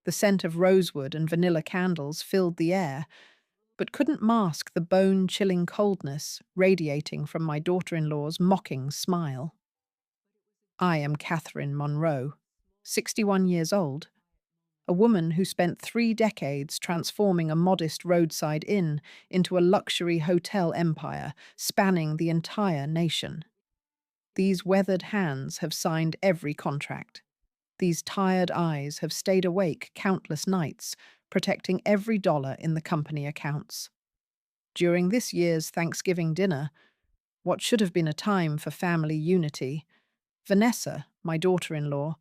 The scent of rosewood and vanilla candles filled the air, but couldn't mask the bone-chilling coldness radiating from my daughter-in-law's mocking smile. I am Catherine Monroe, 61 years old, a woman who spent 3 decades transforming a modest roadside inn into a luxury hotel empire spanning the entire nation. These weathered hands have signed every contract. These tired eyes have stayed awake countless nights, protecting every dollar in the company accounts. During this year's Thanksgiving dinner, what should have been a time for family unity, Vanessa, my daughter-in-law,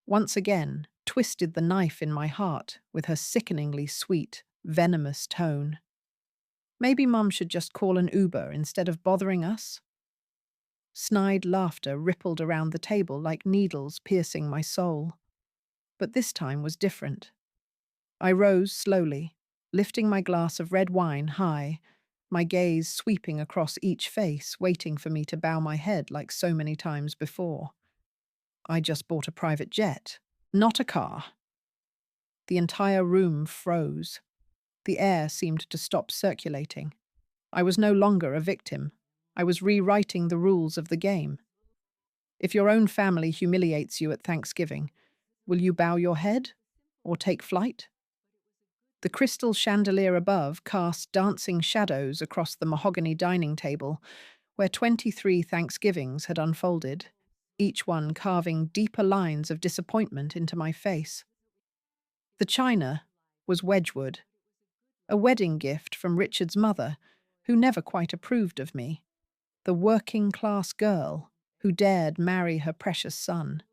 once again twisted the knife in my heart with her sickeningly sweet, venomous tone. Maybe Mum should just call an Uber instead of bothering us? Snide laughter rippled around the table like needles piercing my soul. But this time was different. I rose slowly, lifting my glass of red wine high, my gaze sweeping across each face, waiting for me to bow my head like so many times before. I just bought a private jet, not a car. The entire room froze. The air seemed to stop circulating. I was no longer a victim. I was rewriting the rules of the game. If your own family humiliates you at Thanksgiving, will you bow your head or take flight? The crystal chandelier above cast dancing shadows across the mahogany dining table, where 23 Thanksgivings had unfolded, each one carving deeper lines of disappointment into my face. The china was Wedgwood, a wedding gift from Richard's mother, who never quite approved of me, the working-class girl who dared marry her precious son.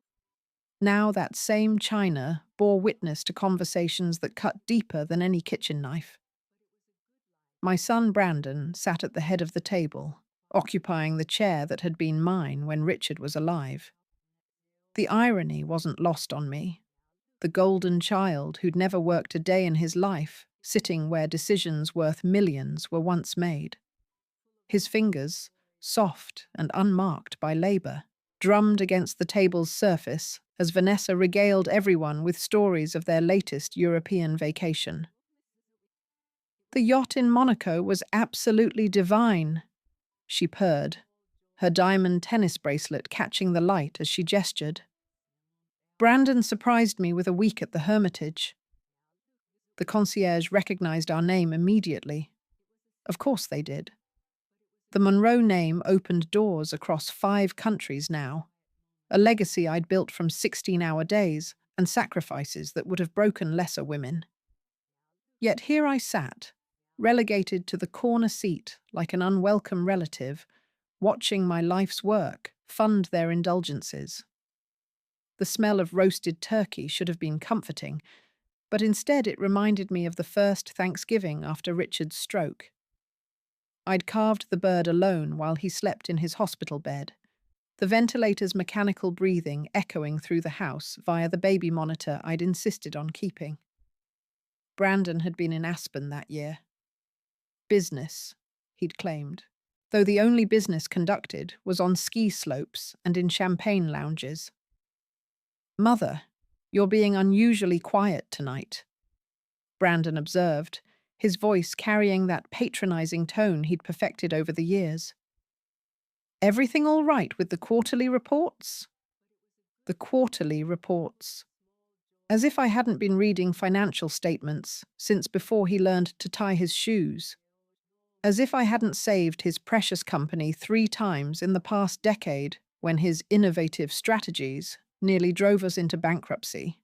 Now that same china bore witness to conversations that cut deeper than any kitchen knife. My son Brandon sat at the head of the table, occupying the chair that had been mine when Richard was alive. The irony wasn't lost on me. The golden child who'd never worked a day in his life, sitting where decisions worth millions were once made. His fingers, soft and unmarked by labor, drummed against the table's surface as Vanessa regaled everyone with stories of their latest European vacation. The yacht in Monaco was absolutely divine, she purred, her diamond tennis bracelet catching the light as she gestured. Brandon surprised me with a week at the Hermitage. The concierge recognized our name immediately. Of course they did. The Monroe name opened doors across 5 countries now, a legacy I'd built from 16-hour days and sacrifices that would have broken lesser women. Yet here I sat, relegated to the corner seat like an unwelcome relative, watching my life's work fund their indulgences. The smell of roasted turkey should have been comforting, but instead it reminded me of the first Thanksgiving after Richard's stroke. I'd carved the bird alone while he slept in his hospital bed, the ventilator's mechanical breathing echoing through the house via the baby monitor I'd insisted on keeping. Brandon had been in Aspen that year. Business, he'd claimed, though the only business conducted was on ski slopes and in champagne lounges. "Mother, you're being unusually quiet tonight," Brandon observed, his voice carrying that patronizing tone he'd perfected over the years. "Everything all right with the quarterly reports?" The quarterly reports. As if I hadn't been reading financial statements since before he learned to tie his shoes. As if I hadn't saved his precious company 3 times in the past decade when his innovative strategies nearly drove us into bankruptcy.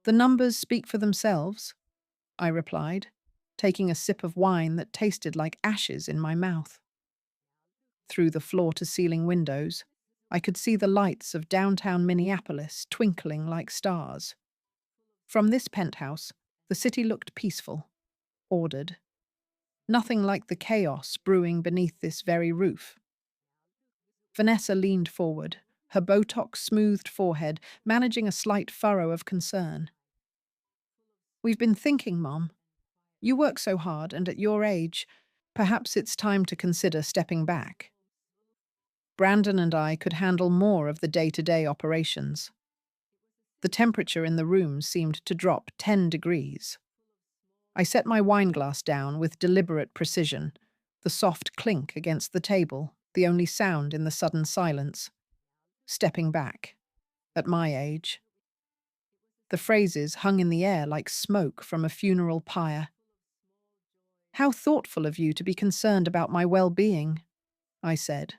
"The numbers speak for themselves," I replied, taking a sip of wine that tasted like ashes in my mouth. Through the floor-to-ceiling windows, I could see the lights of downtown Minneapolis twinkling like stars. From this penthouse, the city looked peaceful, ordered. Nothing like the chaos brewing beneath this very roof. Vanessa leaned forward, her Botox-smoothed forehead managing a slight furrow of concern. "We've been thinking, Mom. You work so hard, and at your age, perhaps it's time to consider stepping back." Brandon and I could handle more of the day-to-day operations. The temperature in the room seemed to drop 10 degrees. I set my wineglass down with deliberate precision, the soft clink against the table, the only sound in the sudden silence. Stepping back. At my age. The phrases hung in the air like smoke from a funeral pyre. "How thoughtful of you to be concerned about my well-being," I said,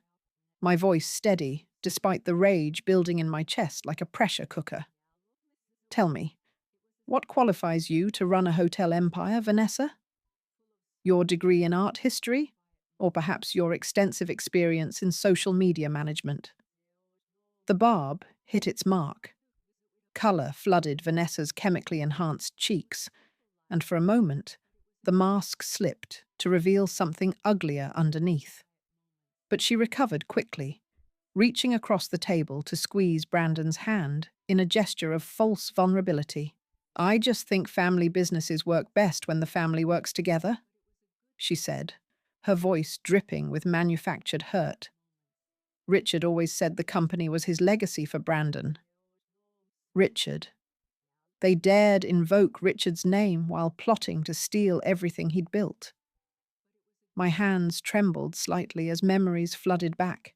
my voice steady, despite the rage building in my chest like a pressure cooker. "Tell me, what qualifies you to run a hotel empire, Vanessa? Your degree in art history? Or perhaps your extensive experience in social media management?" The barb hit its mark. Colour flooded Vanessa's chemically enhanced cheeks, and for a moment, the mask slipped to reveal something uglier underneath. But she recovered quickly, reaching across the table to squeeze Brandon's hand in a gesture of false vulnerability. "I just think family businesses work best when the family works together," she said, her voice dripping with manufactured hurt. Richard always said the company was his legacy for Brandon. Richard. They dared invoke Richard's name while plotting to steal everything he'd built. My hands trembled slightly as memories flooded back.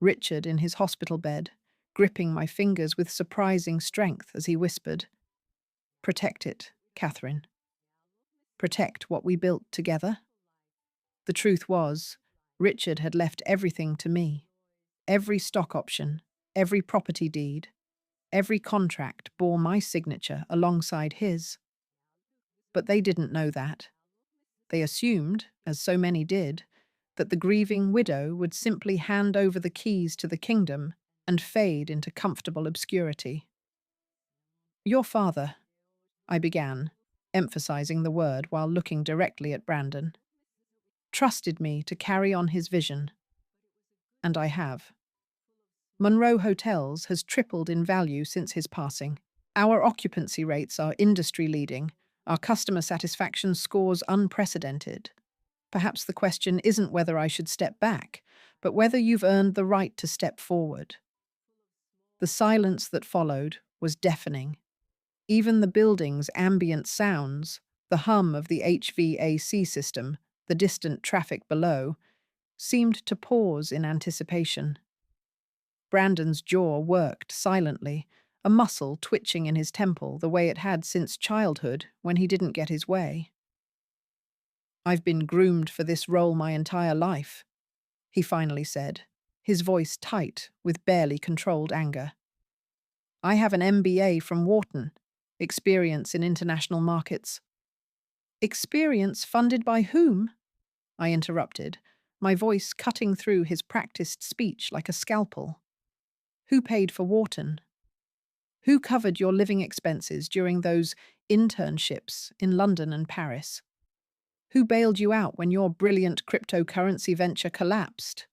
Richard in his hospital bed, gripping my fingers with surprising strength as he whispered, "Protect it, Catherine. Protect what we built together." The truth was, Richard had left everything to me. Every stock option, every property deed, every contract bore my signature alongside his. But they didn't know that. They assumed, as so many did, that the grieving widow would simply hand over the keys to the kingdom and fade into comfortable obscurity. "Your father," I began, emphasizing the word while looking directly at Brandon, "trusted me to carry on his vision. And I have. Monroe Hotels has tripled in value since his passing. Our occupancy rates are industry-leading, our customer satisfaction scores unprecedented. Perhaps the question isn't whether I should step back, but whether you've earned the right to step forward." The silence that followed was deafening. Even the building's ambient sounds, the hum of the HVAC system, the distant traffic below, seemed to pause in anticipation. Brandon's jaw worked silently, a muscle twitching in his temple the way it had since childhood when he didn't get his way. "I've been groomed for this role my entire life," he finally said, his voice tight with barely controlled anger. "I have an MBA from Wharton, experience in international markets." "Experience funded by whom?" I interrupted, my voice cutting through his practiced speech like a scalpel. "Who paid for Wharton? Who covered your living expenses during those internships in London and Paris? Who bailed you out when your brilliant cryptocurrency venture collapsed?"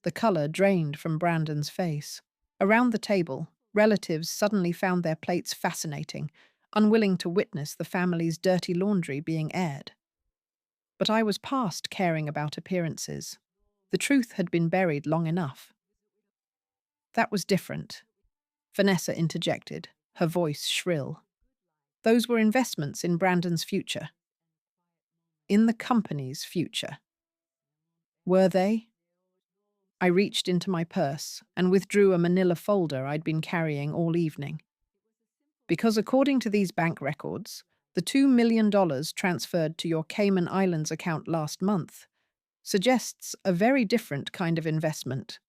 The colour drained from Brandon's face. Around the table, relatives suddenly found their plates fascinating, unwilling to witness the family's dirty laundry being aired. But I was past caring about appearances. The truth had been buried long enough. "That was different," Vanessa interjected, her voice shrill. "Those were investments in Brandon's future. In the company's future." Were they? I reached into my purse and withdrew a manila folder I'd been carrying all evening. "Because according to these bank records, the $2 million transferred to your Cayman Islands account last month suggests a very different kind of investment."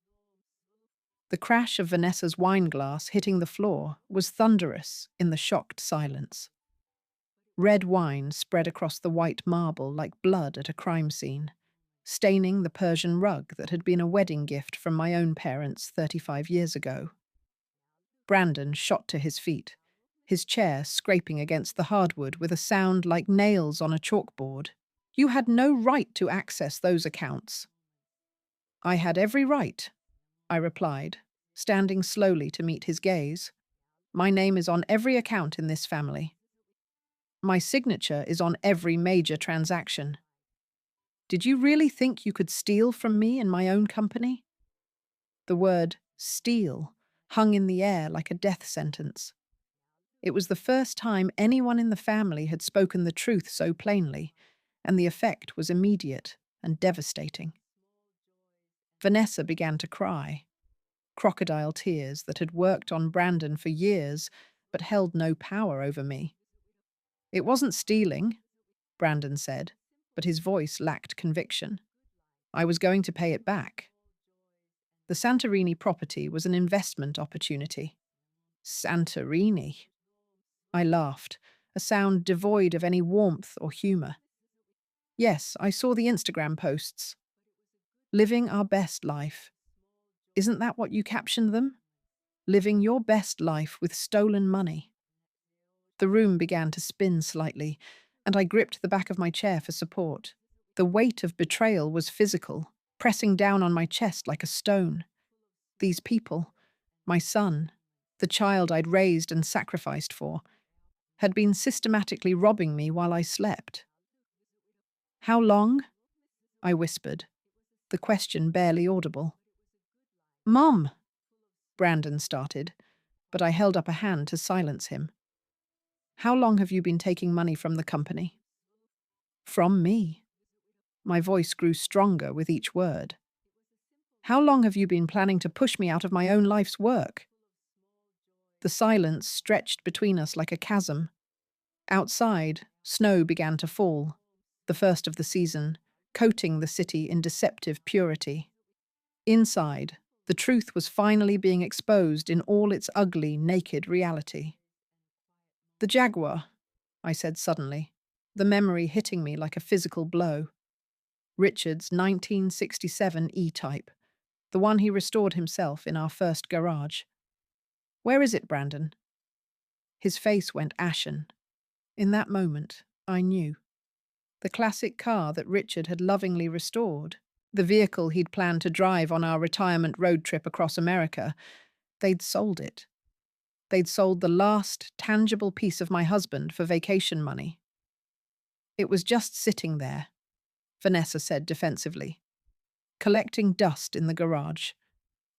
The crash of Vanessa's wineglass hitting the floor was thunderous in the shocked silence. Red wine spread across the white marble like blood at a crime scene, staining the Persian rug that had been a wedding gift from my own parents 35 years ago. Brandon shot to his feet, his chair scraping against the hardwood with a sound like nails on a chalkboard. "You had no right to access those accounts." "I had every right," I replied, standing slowly to meet his gaze. "My name is on every account in this family. My signature is on every major transaction. Did you really think you could steal from me in my own company?" The word "steal" hung in the air like a death sentence. It was the first time anyone in the family had spoken the truth so plainly, and the effect was immediate and devastating. Vanessa began to cry, crocodile tears that had worked on Brandon for years but held no power over me. "It wasn't stealing," Brandon said, but his voice lacked conviction. "I was going to pay it back." The Santorini property was an investment opportunity. Santorini. I laughed, a sound devoid of any warmth or humor. "Yes, I saw the Instagram posts. Living our best life. Isn't that what you captioned them? Living your best life with stolen money." The room began to spin slightly, and I gripped the back of my chair for support. The weight of betrayal was physical, pressing down on my chest like a stone. These people, my son, the child I'd raised and sacrificed for, had been systematically robbing me while I slept. "How long?" I whispered, the question barely audible. "Mom," Brandon started, but I held up a hand to silence him. "How long have you been taking money from the company?" "From me." My voice grew stronger with each word. "How long have you been planning to push me out of my own life's work?" The silence stretched between us like a chasm. Outside, snow began to fall, the first of the season, coating the city in deceptive purity. Inside, the truth was finally being exposed in all its ugly, naked reality. "The Jaguar," I said suddenly, the memory hitting me like a physical blow. Richard's 1967 E-Type, the one he restored himself in our first garage. "Where is it, Brandon?" His face went ashen. In that moment, I knew. The classic car that Richard had lovingly restored, the vehicle he'd planned to drive on our retirement road trip across America, they'd sold it. They'd sold the last tangible piece of my husband for vacation money. "It was just sitting there," Vanessa said defensively, "collecting dust in the garage.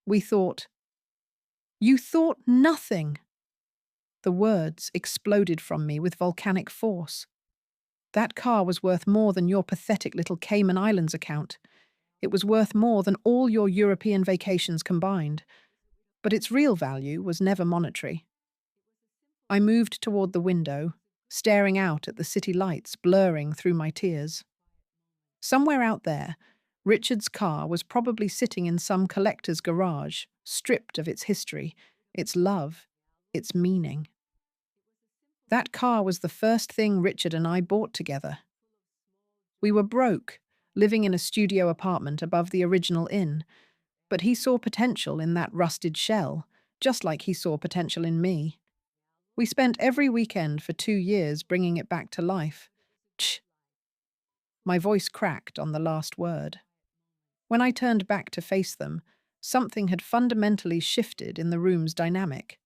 We thought—" "You thought nothing!" The words exploded from me with volcanic force. "That car was worth more than your pathetic little Cayman Islands account. It was worth more than all your European vacations combined. But its real value was never monetary." I moved toward the window, staring out at the city lights blurring through my tears. Somewhere out there, Richard's car was probably sitting in some collector's garage, stripped of its history, its love, its meaning. That car was the first thing Richard and I bought together. We were broke, living in a studio apartment above the original inn, but he saw potential in that rusted shell, just like he saw potential in me. We spent every weekend for 2 years bringing it back to life. Tch! My voice cracked on the last word. When I turned back to face them, something had fundamentally shifted in the room's dynamic.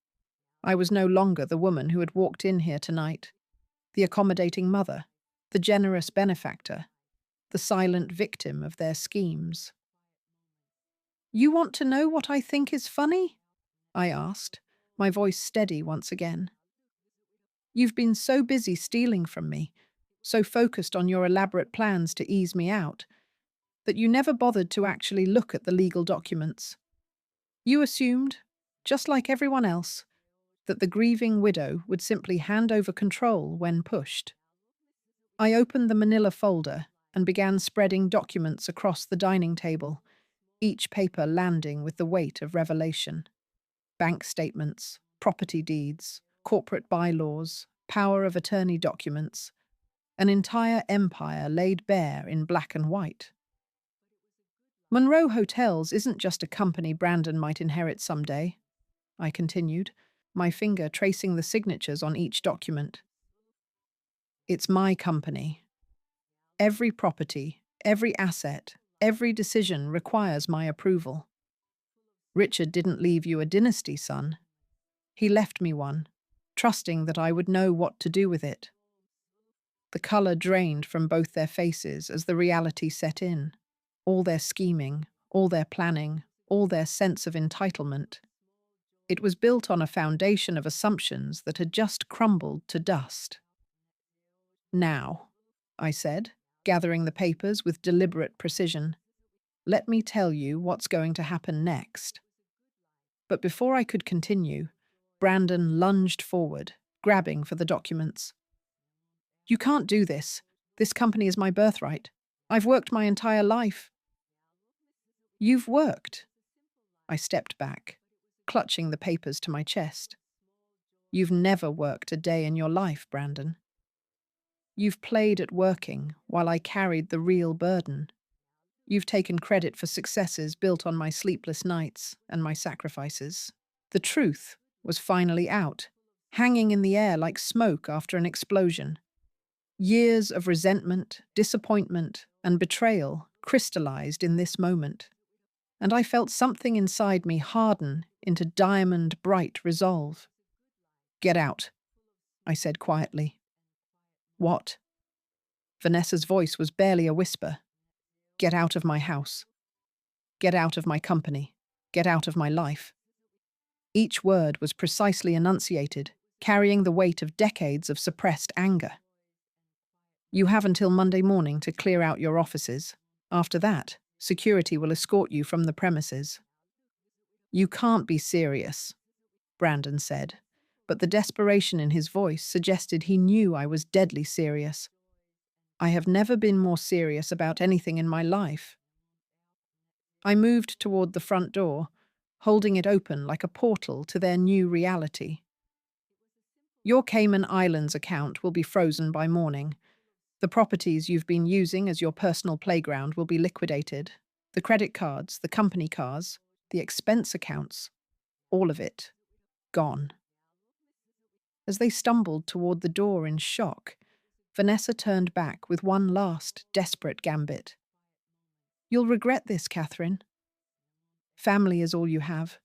I was no longer the woman who had walked in here tonight, the accommodating mother, the generous benefactor, the silent victim of their schemes. "You want to know what I think is funny?" I asked, my voice steady once again. "You've been so busy stealing from me, so focused on your elaborate plans to ease me out, that you never bothered to actually look at the legal documents. You assumed, just like everyone else, that the grieving widow would simply hand over control when pushed." I opened the manila folder and began spreading documents across the dining table, each paper landing with the weight of revelation. Bank statements, property deeds, corporate bylaws, power of attorney documents, an entire empire laid bare in black and white. "Monroe Hotels isn't just a company Brandon might inherit someday," I continued, my finger tracing the signatures on each document. "It's my company. Every property, every asset, every decision requires my approval. Richard didn't leave you a dynasty, son. He left me one, trusting that I would know what to do with it." The color drained from both their faces as the reality set in. All their scheming, all their planning, all their sense of entitlement. It was built on a foundation of assumptions that had just crumbled to dust. Now, I said, gathering the papers with deliberate precision, let me tell you what's going to happen next. But before I could continue, Brandon lunged forward, grabbing for the documents. You can't do this. This company is my birthright. I've worked my entire life. You've worked. I stepped back, clutching the papers to my chest. You've never worked a day in your life, Brandon. You've played at working while I carried the real burden. You've taken credit for successes built on my sleepless nights and my sacrifices. The truth was finally out, hanging in the air like smoke after an explosion. Years of resentment, disappointment, and betrayal crystallized in this moment, and I felt something inside me harden into diamond-bright resolve. Get out, I said quietly. What? Vanessa's voice was barely a whisper. Get out of my house. Get out of my company. Get out of my life. Each word was precisely enunciated, carrying the weight of decades of suppressed anger. You have until Monday morning to clear out your offices. After that, security will escort you from the premises. You can't be serious, Brandon said, but the desperation in his voice suggested he knew I was deadly serious. I have never been more serious about anything in my life. I moved toward the front door, holding it open like a portal to their new reality. Your Cayman Islands account will be frozen by morning. The properties you've been using as your personal playground will be liquidated. The credit cards, the company cars, the expense accounts, all of it, gone. As they stumbled toward the door in shock, Vanessa turned back with one last, desperate gambit. You'll regret this, Catherine. Family is all you have.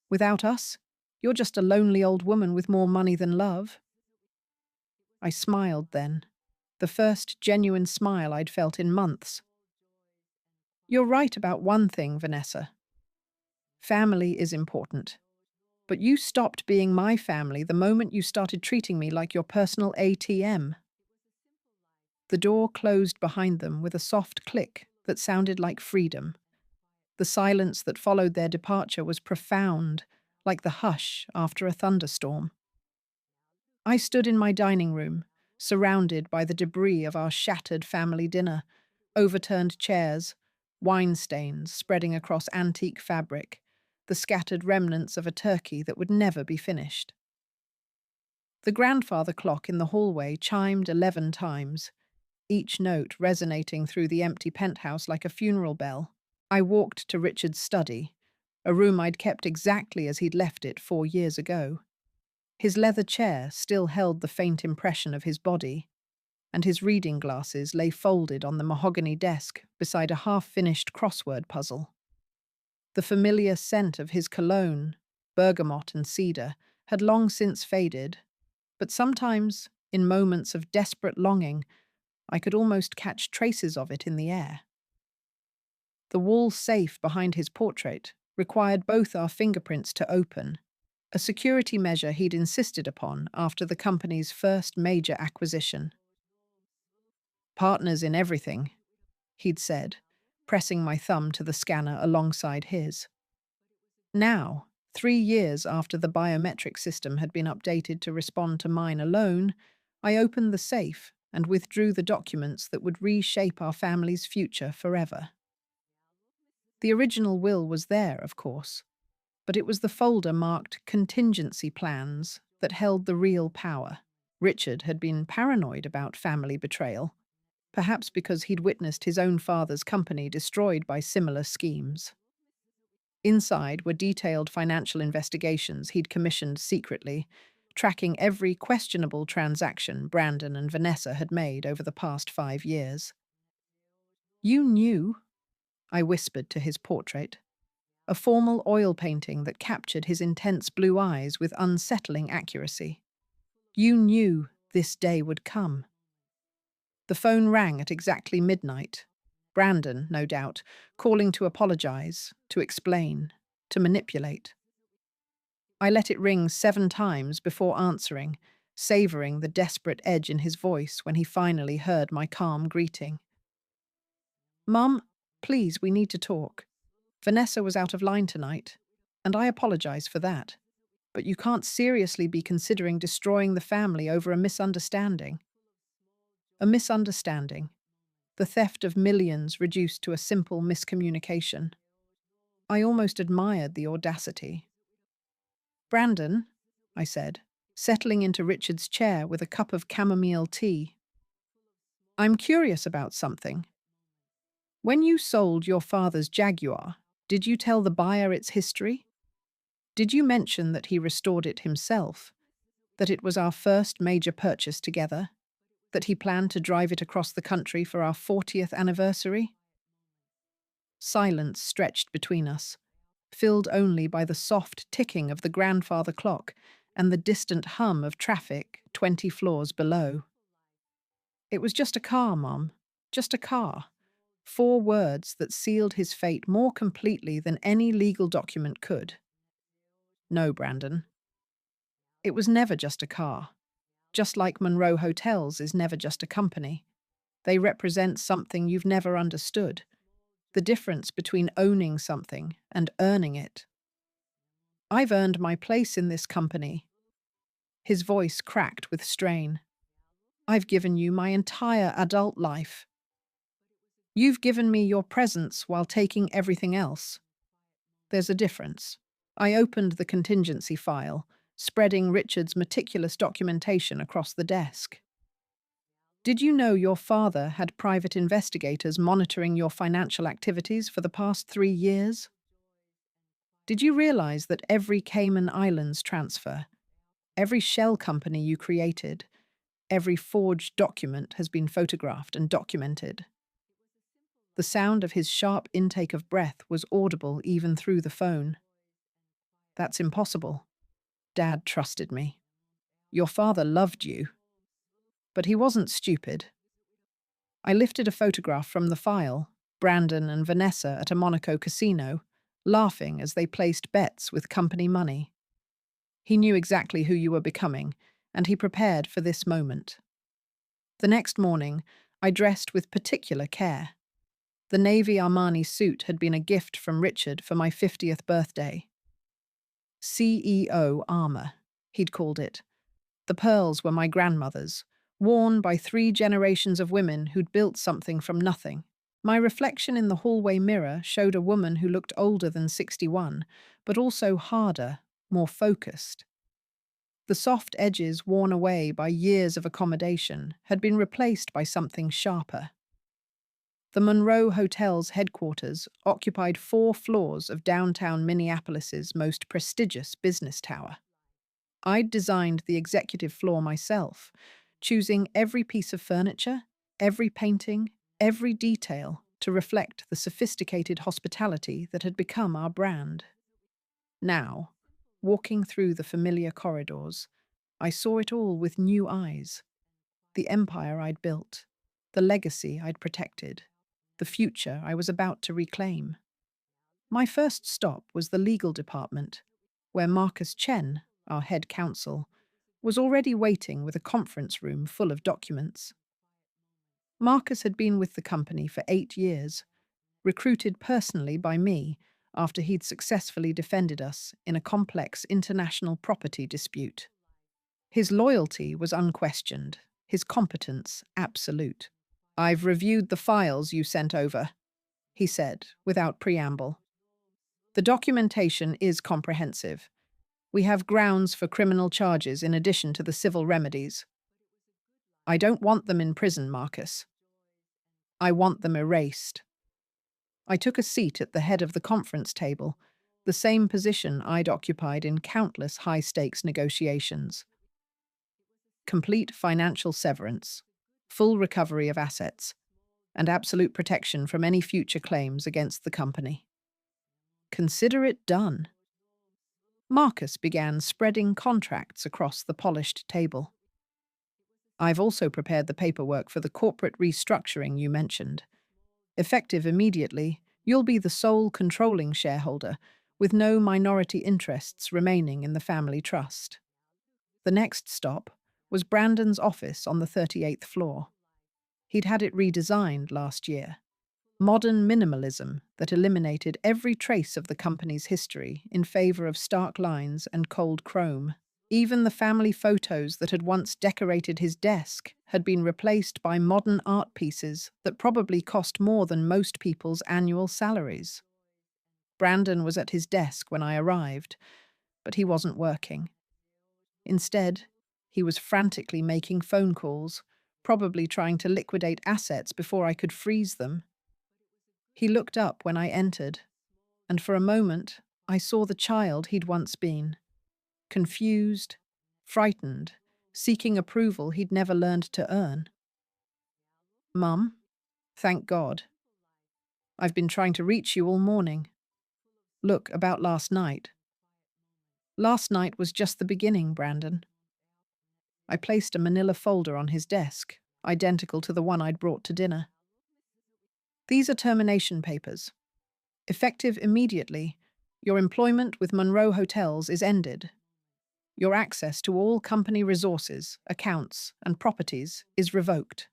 Without us, you're just a lonely old woman with more money than love. I smiled then, the first genuine smile I'd felt in months. You're right about one thing, Vanessa. Family is important. But you stopped being my family the moment you started treating me like your personal ATM. The door closed behind them with a soft click that sounded like freedom. The silence that followed their departure was profound, like the hush after a thunderstorm. I stood in my dining room, surrounded by the debris of our shattered family dinner, overturned chairs, wine stains spreading across antique fabric, the scattered remnants of a turkey that would never be finished. The grandfather clock in the hallway chimed 11 times, each note resonating through the empty penthouse like a funeral bell. I walked to Richard's study, a room I'd kept exactly as he'd left it 4 years ago. His leather chair still held the faint impression of his body, and his reading glasses lay folded on the mahogany desk beside a half-finished crossword puzzle. The familiar scent of his cologne, bergamot and cedar, had long since faded, but sometimes, in moments of desperate longing, I could almost catch traces of it in the air. The wall safe behind his portrait required both our fingerprints to open, a security measure he'd insisted upon after the company's first major acquisition. Partners in everything, he'd said, pressing my thumb to the scanner alongside his. Now, 3 years after the biometric system had been updated to respond to mine alone, I opened the safe and withdrew the documents that would reshape our family's future forever. The original will was there, of course, but it was the folder marked contingency plans that held the real power. Richard had been paranoid about family betrayal, perhaps because he'd witnessed his own father's company destroyed by similar schemes. Inside were detailed financial investigations he'd commissioned secretly, tracking every questionable transaction Brandon and Vanessa had made over the past 5 years. You knew, I whispered to his portrait, a formal oil painting that captured his intense blue eyes with unsettling accuracy. You knew this day would come. The phone rang at exactly midnight. Brandon, no doubt, calling to apologize, to explain, to manipulate. I let it ring 7 times before answering, savoring the desperate edge in his voice when he finally heard my calm greeting. "Mum, please, we need to talk. Vanessa was out of line tonight, and I apologize for that. But you can't seriously be considering destroying the family over a misunderstanding." A misunderstanding. The theft of millions reduced to a simple miscommunication. I almost admired the audacity. "Brandon," I said, settling into Richard's chair with a cup of chamomile tea, "I'm curious about something. When you sold your father's Jaguar, did you tell the buyer its history? Did you mention that he restored it himself, that it was our first major purchase together, that he planned to drive it across the country for our 40th anniversary?" Silence stretched between us, filled only by the soft ticking of the grandfather clock and the distant hum of traffic 20 floors below. "It was just a car, Mom. Just a car." 4 words that sealed his fate more completely than any legal document could. "No, Brandon. It was never just a car. Just like Monroe Hotels is never just a company. They represent something you've never understood. The difference between owning something and earning it. I've earned my place in this company." His voice cracked with strain. "I've given you my entire adult life. You've given me your presence while taking everything else. There's a difference." I opened the contingency file, spreading Richard's meticulous documentation across the desk. "Did you know your father had private investigators monitoring your financial activities for the past 3 years? Did you realize that every Cayman Islands transfer, every shell company you created, every forged document has been photographed and documented?" The sound of his sharp intake of breath was audible even through the phone. "That's impossible. Dad trusted me. Your father loved you. But he wasn't stupid." I lifted a photograph from the file, Brandon and Vanessa at a Monaco casino, laughing as they placed bets with company money. "He knew exactly who you were becoming, and he prepared for this moment." The next morning, I dressed with particular care. The navy Armani suit had been a gift from Richard for my 50th birthday. CEO armor, he'd called it. The pearls were my grandmother's, worn by 3 generations of women who'd built something from nothing. My reflection in the hallway mirror showed a woman who looked older than 61, but also harder, more focused. The soft edges worn away by years of accommodation had been replaced by something sharper. The Monroe Hotel's headquarters occupied 4 floors of downtown Minneapolis's most prestigious business tower. I'd designed the executive floor myself, choosing every piece of furniture, every painting, every detail to reflect the sophisticated hospitality that had become our brand. Now, walking through the familiar corridors, I saw it all with new eyes. The empire I'd built, the legacy I'd protected, the future I was about to reclaim. My first stop was the legal department, where Marcus Chen, our head counsel, was already waiting with a conference room full of documents. Marcus had been with the company for 8 years, recruited personally by me after he'd successfully defended us in a complex international property dispute. His loyalty was unquestioned, his competence absolute. "I've reviewed the files you sent over," he said, without preamble. "The documentation is comprehensive. We have grounds for criminal charges in addition to the civil remedies. I don't want them in prison, Marcus. I want them erased." I took a seat at the head of the conference table, the same position I'd occupied in countless high-stakes negotiations. Complete financial severance, full recovery of assets, and absolute protection from any future claims against the company. Consider it done. Marcus began spreading contracts across the polished table. "I've also prepared the paperwork for the corporate restructuring you mentioned. Effective immediately, you'll be the sole controlling shareholder, with no minority interests remaining in the family trust. The next stop was Brandon's office on the 38th floor. He'd had it redesigned last year. Modern minimalism that eliminated every trace of the company's history in favor of stark lines and cold chrome. Even the family photos that had once decorated his desk had been replaced by modern art pieces that probably cost more than most people's annual salaries. Brandon was at his desk when I arrived, but he wasn't working. Instead, he was frantically making phone calls, probably trying to liquidate assets before I could freeze them. He looked up when I entered, and for a moment I saw the child he'd once been. Confused, frightened, seeking approval he'd never learned to earn. "Mum, thank God. I've been trying to reach you all morning. Look, about last night." "Last night was just the beginning, Brandon." I placed a manila folder on his desk, identical to the one I'd brought to dinner. "These are termination papers. Effective immediately, your employment with Monroe Hotels is ended. Your access to all company resources, accounts, and properties is revoked."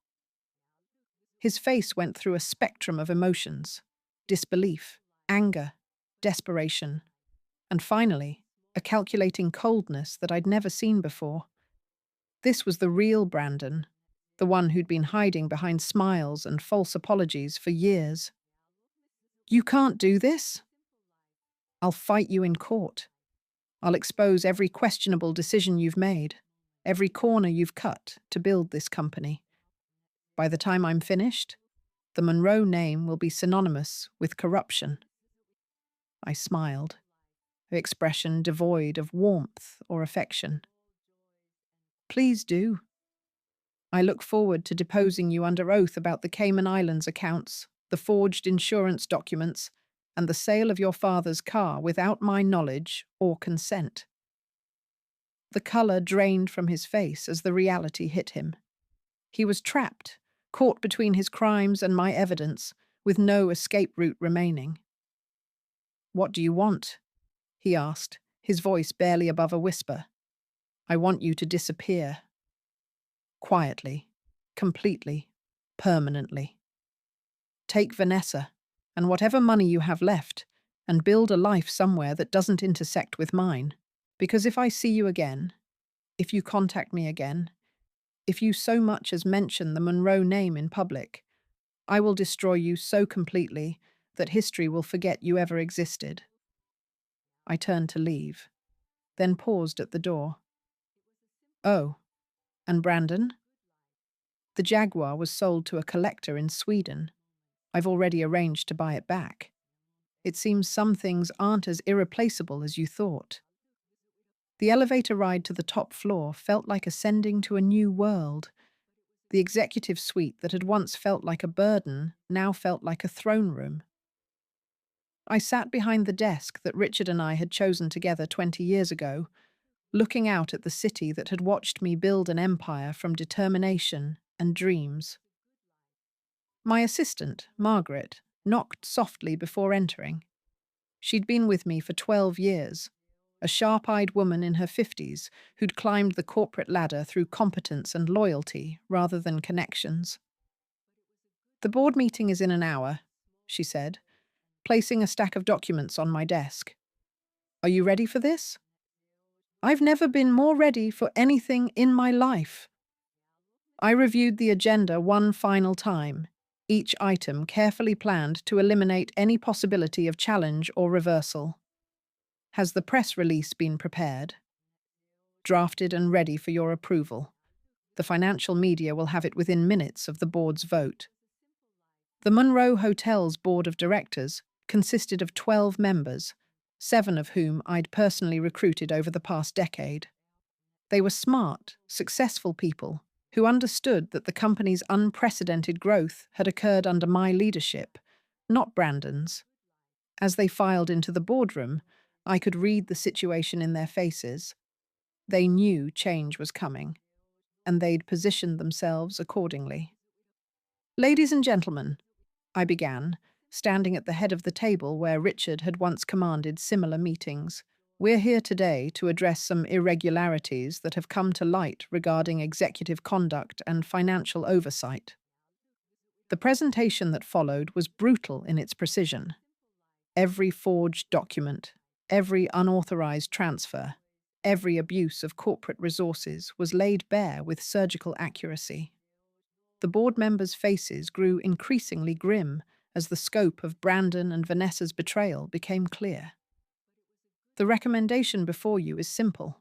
His face went through a spectrum of emotions: disbelief, anger, desperation, and finally, a calculating coldness that I'd never seen before. This was the real Brandon, the one who'd been hiding behind smiles and false apologies for years. "You can't do this. I'll fight you in court. I'll expose every questionable decision you've made, every corner you've cut to build this company. By the time I'm finished, the Monroe name will be synonymous with corruption." I smiled, her expression devoid of warmth or affection. "Please do. I look forward to deposing you under oath about the Cayman Islands accounts, the forged insurance documents, and the sale of your father's car without my knowledge or consent." The colour drained from his face as the reality hit him. He was trapped, caught between his crimes and my evidence, with no escape route remaining. "What do you want?" he asked, his voice barely above a whisper. "I want you to disappear. Quietly, completely, permanently. Take Vanessa, and whatever money you have left, and build a life somewhere that doesn't intersect with mine. Because if I see you again, if you contact me again, if you so much as mention the Monroe name in public, I will destroy you so completely that history will forget you ever existed." I turned to leave, then paused at the door. "Oh, and Brandon?" "The Jaguar was sold to a collector in Sweden. I've already arranged to buy it back. It seems some things aren't as irreplaceable as you thought." The elevator ride to the top floor felt like ascending to a new world. The executive suite that had once felt like a burden now felt like a throne room. I sat behind the desk that Richard and I had chosen together 20 years ago, looking out at the city that had watched me build an empire from determination and dreams. My assistant, Margaret, knocked softly before entering. She'd been with me for 12 years, a sharp-eyed woman in her 50s who'd climbed the corporate ladder through competence and loyalty rather than connections. "The board meeting is in an hour," she said, placing a stack of documents on my desk. "Are you ready for this?" "I've never been more ready for anything in my life." I reviewed the agenda one final time, each item carefully planned to eliminate any possibility of challenge or reversal. "Has the press release been prepared?" "Drafted and ready for your approval. The financial media will have it within minutes of the board's vote." The Monroe Hotel's board of directors consisted of 12 members, 7 of whom I'd personally recruited over the past decade. They were smart, successful people who understood that the company's unprecedented growth had occurred under my leadership, not Brandon's. As they filed into the boardroom, I could read the situation in their faces. They knew change was coming, and they'd positioned themselves accordingly. "Ladies and gentlemen," I began, standing at the head of the table where Richard had once commanded similar meetings. We're here today to address some irregularities that have come to light regarding executive conduct and financial oversight. The presentation that followed was brutal in its precision. Every forged document, every unauthorized transfer, every abuse of corporate resources was laid bare with surgical accuracy. The board members' faces grew increasingly grim as the scope of Brandon and Vanessa's betrayal became clear. The recommendation before you is simple,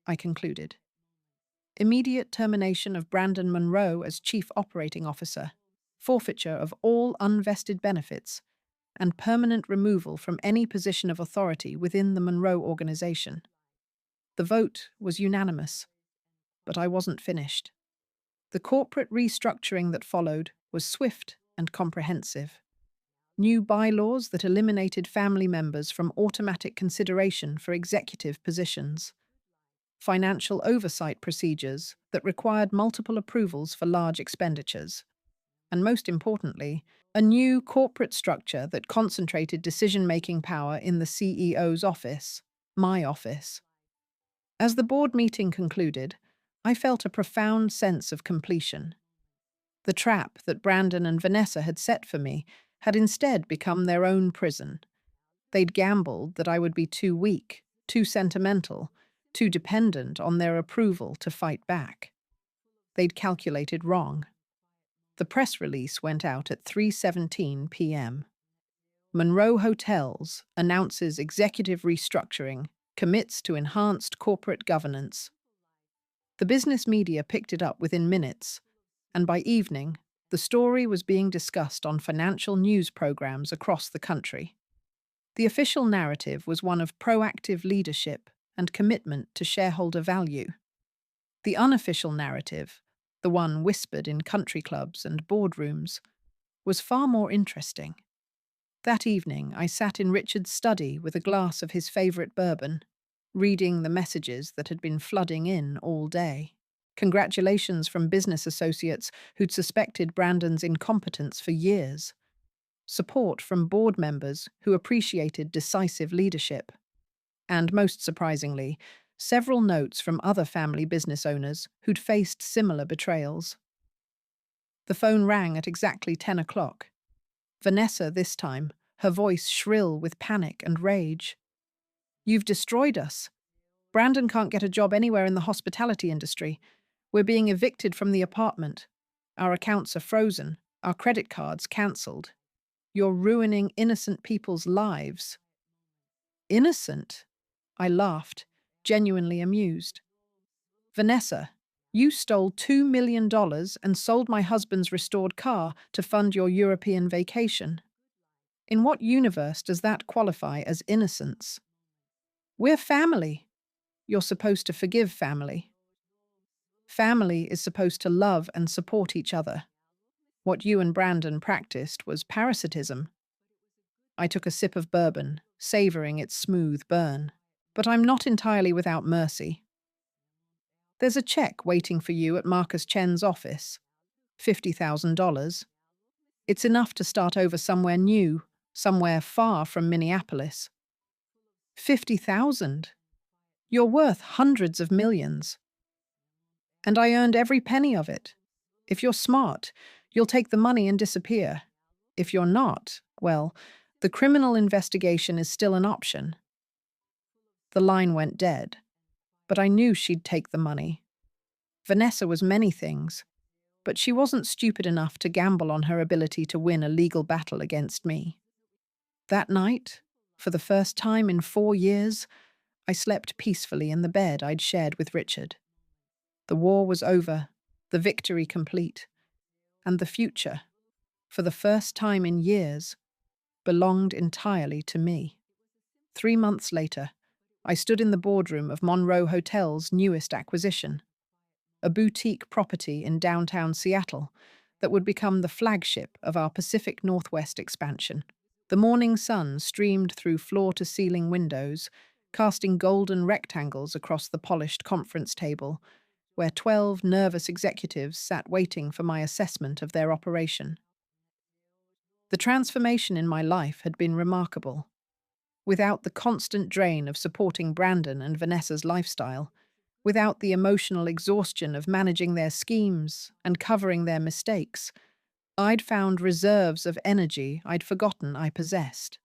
I concluded. Immediate termination of Brandon Monroe as Chief Operating Officer, forfeiture of all unvested benefits, and permanent removal from any position of authority within the Monroe organization. The vote was unanimous, but I wasn't finished. The corporate restructuring that followed was swift and comprehensive. New bylaws that eliminated family members from automatic consideration for executive positions. Financial oversight procedures that required multiple approvals for large expenditures. And most importantly, a new corporate structure that concentrated decision-making power in the CEO's office, my office. As the board meeting concluded, I felt a profound sense of completion. The trap that Brandon and Vanessa had set for me had instead become their own prison. They'd gambled that I would be too weak, too sentimental, too dependent on their approval to fight back. They'd calculated wrong. The press release went out at 3:17 p.m. Monroe Hotels announces executive restructuring, commits to enhanced corporate governance. The business media picked it up within minutes, and by evening, the story was being discussed on financial news programs across the country. The official narrative was one of proactive leadership and commitment to shareholder value. The unofficial narrative, the one whispered in country clubs and boardrooms, was far more interesting. That evening, I sat in Richard's study with a glass of his favorite bourbon, reading the messages that had been flooding in all day. Congratulations from business associates who'd suspected Brandon's incompetence for years. Support from board members who appreciated decisive leadership. And most surprisingly, several notes from other family business owners who'd faced similar betrayals. The phone rang at exactly 10 o'clock. Vanessa this time, her voice shrill with panic and rage. "You've destroyed us. Brandon can't get a job anywhere in the hospitality industry. We're being evicted from the apartment. Our accounts are frozen, our credit cards cancelled. You're ruining innocent people's lives." Innocent? I laughed, genuinely amused. "Vanessa, you stole $2 million and sold my husband's restored car to fund your European vacation. In what universe does that qualify as innocence? We're family. You're supposed to forgive family. Family is supposed to love and support each other. What you and Brandon practiced was parasitism." I took a sip of bourbon, savoring its smooth burn. "But I'm not entirely without mercy. There's a check waiting for you at Marcus Chen's office. $50,000. It's enough to start over somewhere new, somewhere far from Minneapolis." 50,000? You're worth hundreds of millions. And I earned every penny of it. If you're smart, you'll take the money and disappear. If you're not, well, the criminal investigation is still an option. The line went dead, but I knew she'd take the money. Vanessa was many things, but she wasn't stupid enough to gamble on her ability to win a legal battle against me. That night, for the first time in 4 years, I slept peacefully in the bed I'd shared with Richard. The war was over, the victory complete, and the future, for the first time in years, belonged entirely to me. 3 months later, I stood in the boardroom of Monroe Hotel's newest acquisition, a boutique property in downtown Seattle that would become the flagship of our Pacific Northwest expansion. The morning sun streamed through floor-to-ceiling windows, casting golden rectangles across the polished conference table, where 12 nervous executives sat waiting for my assessment of their operation. The transformation in my life had been remarkable. Without the constant drain of supporting Brandon and Vanessa's lifestyle, without the emotional exhaustion of managing their schemes and covering their mistakes, I'd found reserves of energy I'd forgotten I possessed.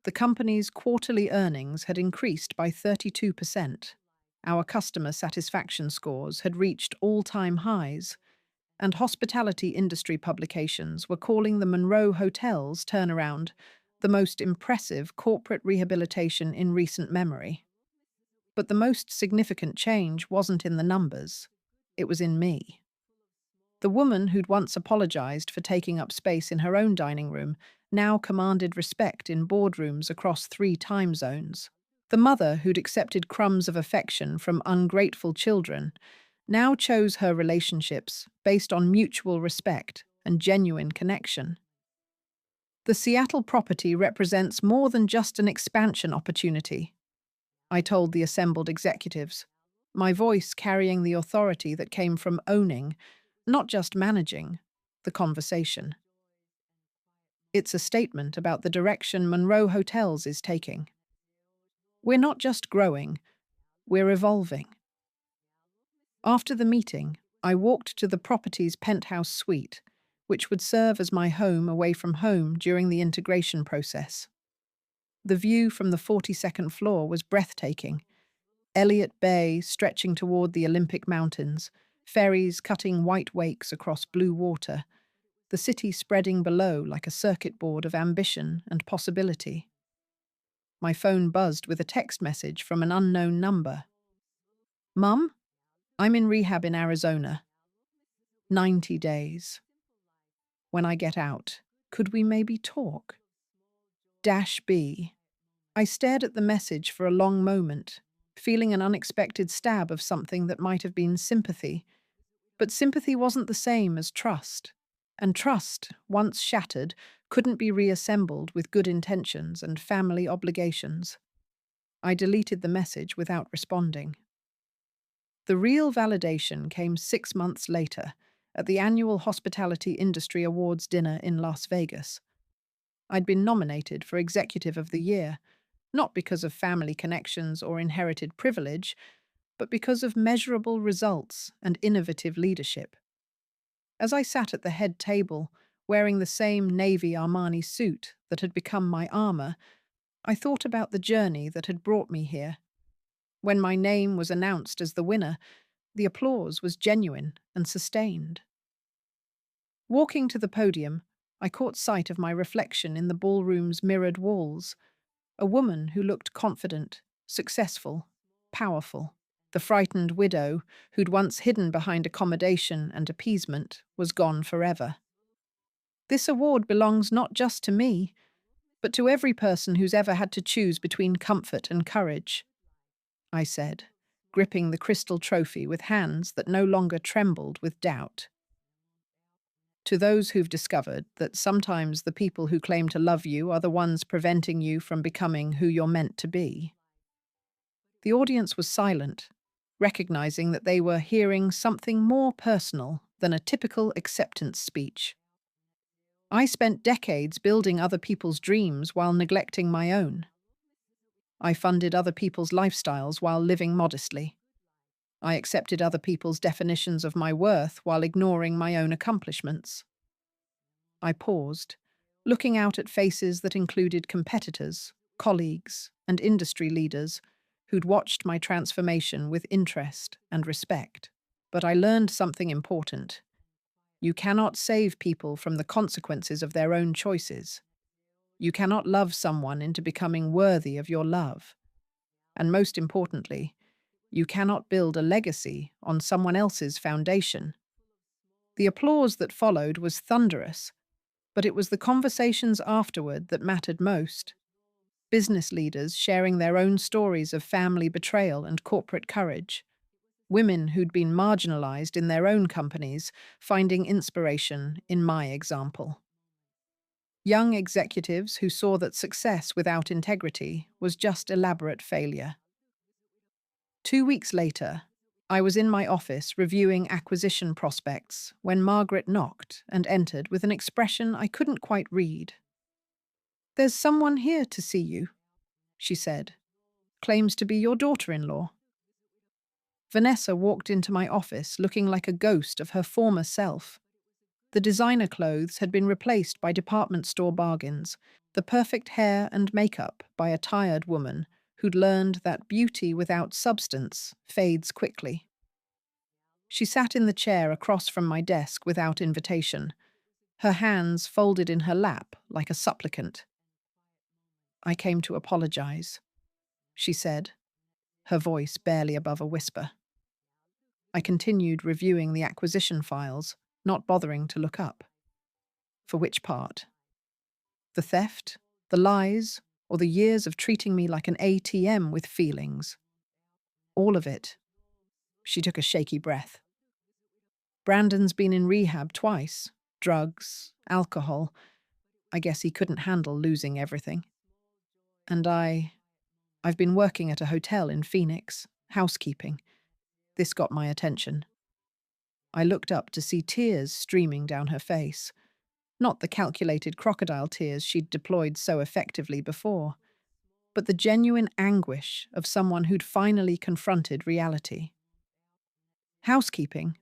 The company's quarterly earnings had increased by 32%. Our customer satisfaction scores had reached all-time highs, and hospitality industry publications were calling the Monroe Hotel's turnaround the most impressive corporate rehabilitation in recent memory. But the most significant change wasn't in the numbers. It was in me. The woman who'd once apologized for taking up space in her own dining room now commanded respect in boardrooms across 3 time zones. The mother who'd accepted crumbs of affection from ungrateful children now chose her relationships based on mutual respect and genuine connection. The Seattle property represents more than just an expansion opportunity, I told the assembled executives, my voice carrying the authority that came from owning, not just managing, the conversation. It's a statement about the direction Monroe Hotels is taking. We're not just growing, we're evolving. After the meeting, I walked to the property's penthouse suite, which would serve as my home away from home during the integration process. The view from the 42nd floor was breathtaking. Elliott Bay stretching toward the Olympic Mountains, ferries cutting white wakes across blue water, the city spreading below like a circuit board of ambition and possibility. My phone buzzed with a text message from an unknown number. "Mum, I'm in rehab in Arizona. 90 days. When I get out, could we maybe talk?" -B. I stared at the message for a long moment, feeling an unexpected stab of something that might have been sympathy. But sympathy wasn't the same as trust. And trust, once shattered, couldn't be reassembled with good intentions and family obligations. I deleted the message without responding. The real validation came 6 months later, at the annual Hospitality Industry Awards dinner in Las Vegas. I'd been nominated for Executive of the Year, not because of family connections or inherited privilege, but because of measurable results and innovative leadership. As I sat at the head table, wearing the same navy Armani suit that had become my armor, I thought about the journey that had brought me here. When my name was announced as the winner, the applause was genuine and sustained. Walking to the podium, I caught sight of my reflection in the ballroom's mirrored walls, a woman who looked confident, successful, powerful. The frightened widow, who'd once hidden behind accommodation and appeasement, was gone forever. This award belongs not just to me, but to every person who's ever had to choose between comfort and courage, I said, gripping the crystal trophy with hands that no longer trembled with doubt. To those who've discovered that sometimes the people who claim to love you are the ones preventing you from becoming who you're meant to be. The audience was silent, recognizing that they were hearing something more personal than a typical acceptance speech. I spent decades building other people's dreams while neglecting my own. I funded other people's lifestyles while living modestly. I accepted other people's definitions of my worth while ignoring my own accomplishments. I paused, looking out at faces that included competitors, colleagues, and industry leaders who'd watched my transformation with interest and respect. But I learned something important. You cannot save people from the consequences of their own choices. You cannot love someone into becoming worthy of your love. And most importantly, you cannot build a legacy on someone else's foundation. The applause that followed was thunderous, but it was the conversations afterward that mattered most. Business leaders sharing their own stories of family betrayal and corporate courage. Women who'd been marginalized in their own companies, finding inspiration in my example. Young executives who saw that success without integrity was just elaborate failure. 2 weeks later, I was in my office reviewing acquisition prospects when Margaret knocked and entered with an expression I couldn't quite read. "There's someone here to see you," she said. "Claims to be your daughter-in-law." Vanessa walked into my office looking like a ghost of her former self. The designer clothes had been replaced by department store bargains, the perfect hair and makeup by a tired woman who'd learned that beauty without substance fades quickly. She sat in the chair across from my desk without invitation, her hands folded in her lap like a supplicant. "I came to apologize," she said, her voice barely above a whisper. I continued reviewing the acquisition files, not bothering to look up. For which part? The theft, the lies, or the years of treating me like an ATM with feelings? All of it. She took a shaky breath. "Brandon's been in rehab twice. Drugs, alcohol. I guess he couldn't handle losing everything. And I've been working at a hotel in Phoenix, housekeeping. This got my attention." I looked up to see tears streaming down her face. Not the calculated crocodile tears she'd deployed so effectively before, but the genuine anguish of someone who'd finally confronted reality. "Housekeeping,"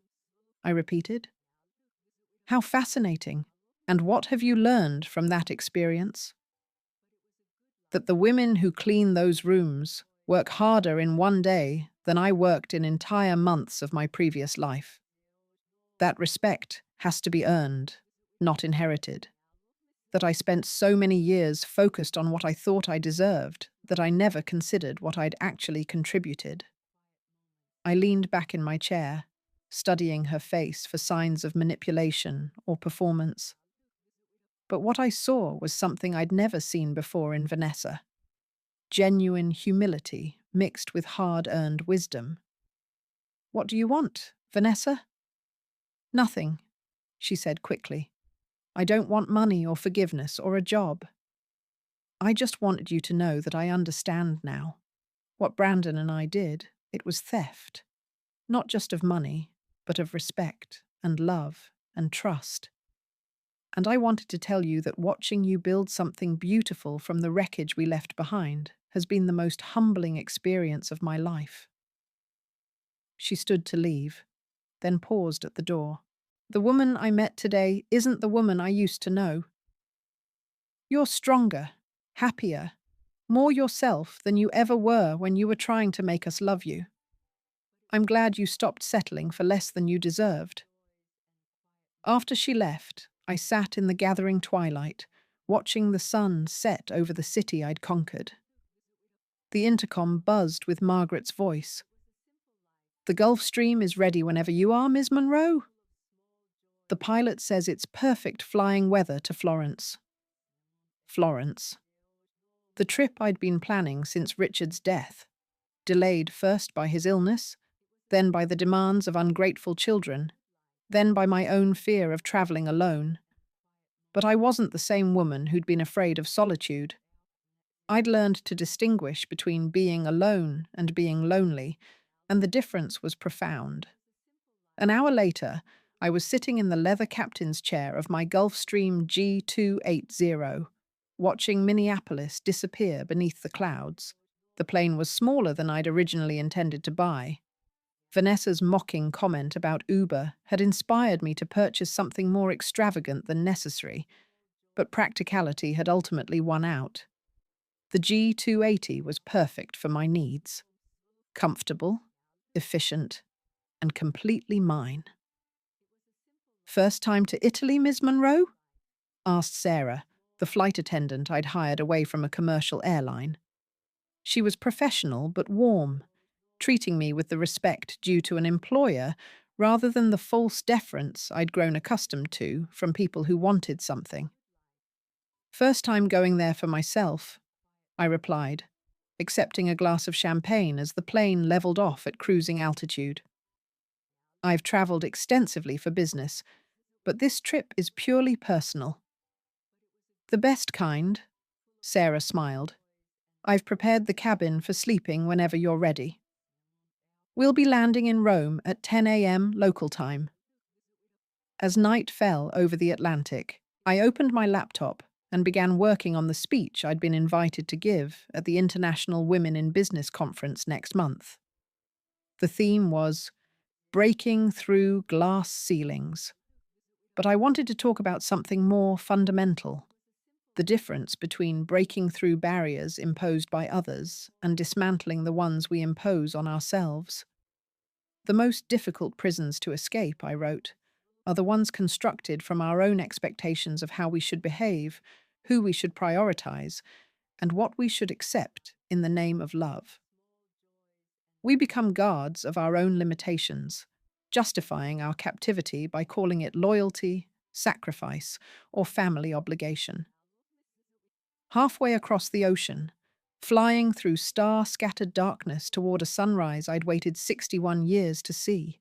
I repeated. "How fascinating. And what have you learned from that experience?" "That the women who clean those rooms work harder in one day than I worked in entire months of my previous life. That respect has to be earned, not inherited. That I spent so many years focused on what I thought I deserved that I never considered what I'd actually contributed." I leaned back in my chair, studying her face for signs of manipulation or performance. But what I saw was something I'd never seen before in Vanessa: genuine humility mixed with hard-earned wisdom. "What do you want, Vanessa?" "Nothing," she said quickly. "I don't want money or forgiveness or a job. I just wanted you to know that I understand now. What Brandon and I did, it was theft. Not just of money, but of respect and love and trust. And I wanted to tell you that watching you build something beautiful from the wreckage we left behind has been the most humbling experience of my life." She stood to leave, then paused at the door. "The woman I met today isn't the woman I used to know. You're stronger, happier, more yourself than you ever were when you were trying to make us love you. I'm glad you stopped settling for less than you deserved." After she left, I sat in the gathering twilight, watching the sun set over the city I'd conquered. The intercom buzzed with Margaret's voice. "The Gulf Stream is ready whenever you are, Ms. Monroe. The pilot says it's perfect flying weather to Florence." Florence. The trip I'd been planning since Richard's death, delayed first by his illness, then by the demands of ungrateful children, then by my own fear of travelling alone. But I wasn't the same woman who'd been afraid of solitude. I'd learned to distinguish between being alone and being lonely, and the difference was profound. An hour later, I was sitting in the leather captain's chair of my Gulfstream G280, watching Minneapolis disappear beneath the clouds. The plane was smaller than I'd originally intended to buy. Vanessa's mocking comment about Uber had inspired me to purchase something more extravagant than necessary, but practicality had ultimately won out. The G280 was perfect for my needs. Comfortable, efficient, and completely mine. "First time to Italy, Ms. Monroe?" asked Sarah, the flight attendant I'd hired away from a commercial airline. She was professional but warm, treating me with the respect due to an employer rather than the false deference I'd grown accustomed to from people who wanted something. "First time going there for myself," I replied, accepting a glass of champagne as the plane leveled off at cruising altitude. "I've travelled extensively for business, but this trip is purely personal." "The best kind," Sarah smiled. "I've prepared the cabin for sleeping whenever you're ready." We'll be landing in Rome at 10 a.m. local time. As night fell over the Atlantic, I opened my laptop and began working on the speech I'd been invited to give at the International Women in Business conference next month. The theme was breaking through glass ceilings. But I wanted to talk about something more fundamental: the difference between breaking through barriers imposed by others and dismantling the ones we impose on ourselves. The most difficult prisons to escape, I wrote, are the ones constructed from our own expectations of how we should behave, who we should prioritize, and what we should accept in the name of love. We become guards of our own limitations, justifying our captivity by calling it loyalty, sacrifice, or family obligation. Halfway across the ocean, flying through star-scattered darkness toward a sunrise I'd waited 61 years to see,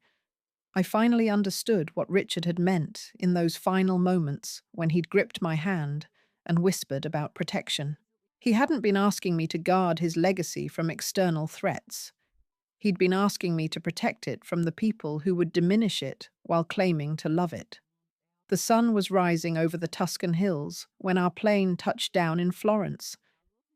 I finally understood what Richard had meant in those final moments when he'd gripped my hand and whispered about protection. He hadn't been asking me to guard his legacy from external threats. He'd been asking me to protect it from the people who would diminish it while claiming to love it. The sun was rising over the Tuscan hills when our plane touched down in Florence,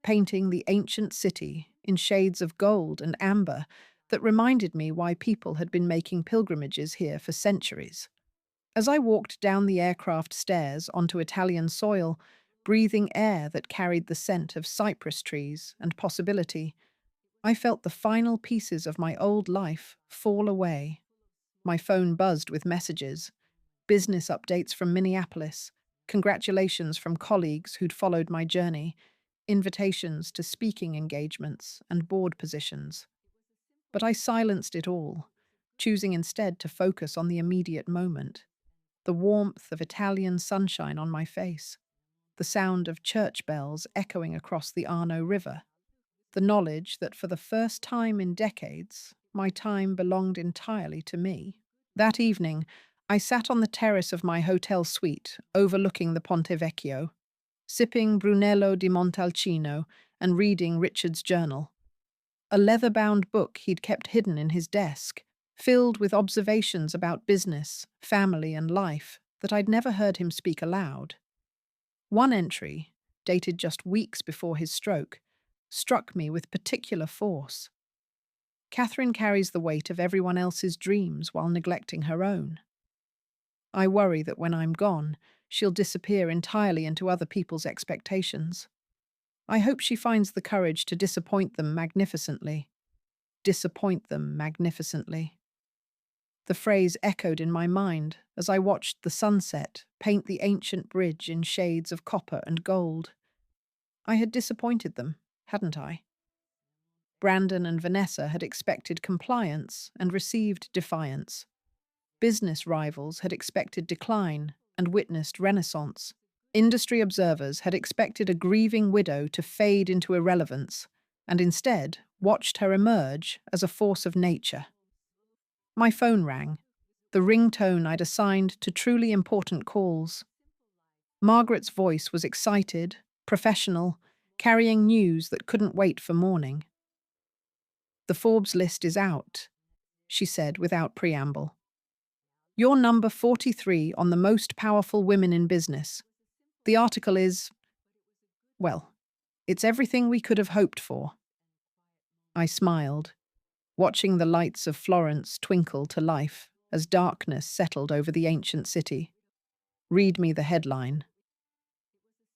painting the ancient city in shades of gold and amber that reminded me why people had been making pilgrimages here for centuries. As I walked down the aircraft stairs onto Italian soil, breathing air that carried the scent of cypress trees and possibility, I felt the final pieces of my old life fall away. My phone buzzed with messages, business updates from Minneapolis, congratulations from colleagues who'd followed my journey, invitations to speaking engagements and board positions. But I silenced it all, choosing instead to focus on the immediate moment: the warmth of Italian sunshine on my face, the sound of church bells echoing across the Arno River, the knowledge that for the first time in decades, my time belonged entirely to me. That evening, I sat on the terrace of my hotel suite overlooking the Ponte Vecchio, sipping Brunello di Montalcino and reading Richard's journal, a leather-bound book he'd kept hidden in his desk, filled with observations about business, family, and life that I'd never heard him speak aloud. One entry, dated just weeks before his stroke, struck me with particular force. Catherine carries the weight of everyone else's dreams while neglecting her own. I worry that when I'm gone, she'll disappear entirely into other people's expectations. I hope she finds the courage to disappoint them magnificently. Disappoint them magnificently. The phrase echoed in my mind as I watched the sunset paint the ancient bridge in shades of copper and gold. I had disappointed them, hadn't I? Brandon and Vanessa had expected compliance and received defiance. Business rivals had expected decline and witnessed renaissance. Industry observers had expected a grieving widow to fade into irrelevance and instead watched her emerge as a force of nature. My phone rang, the ringtone I'd assigned to truly important calls. Margaret's voice was excited, professional, carrying news that couldn't wait for morning. "The Forbes list is out," she said without preamble. "You're number 43 on the most powerful women in business. The article is, well, it's everything we could have hoped for." I smiled, watching the lights of Florence twinkle to life as darkness settled over the ancient city. Read me the headline: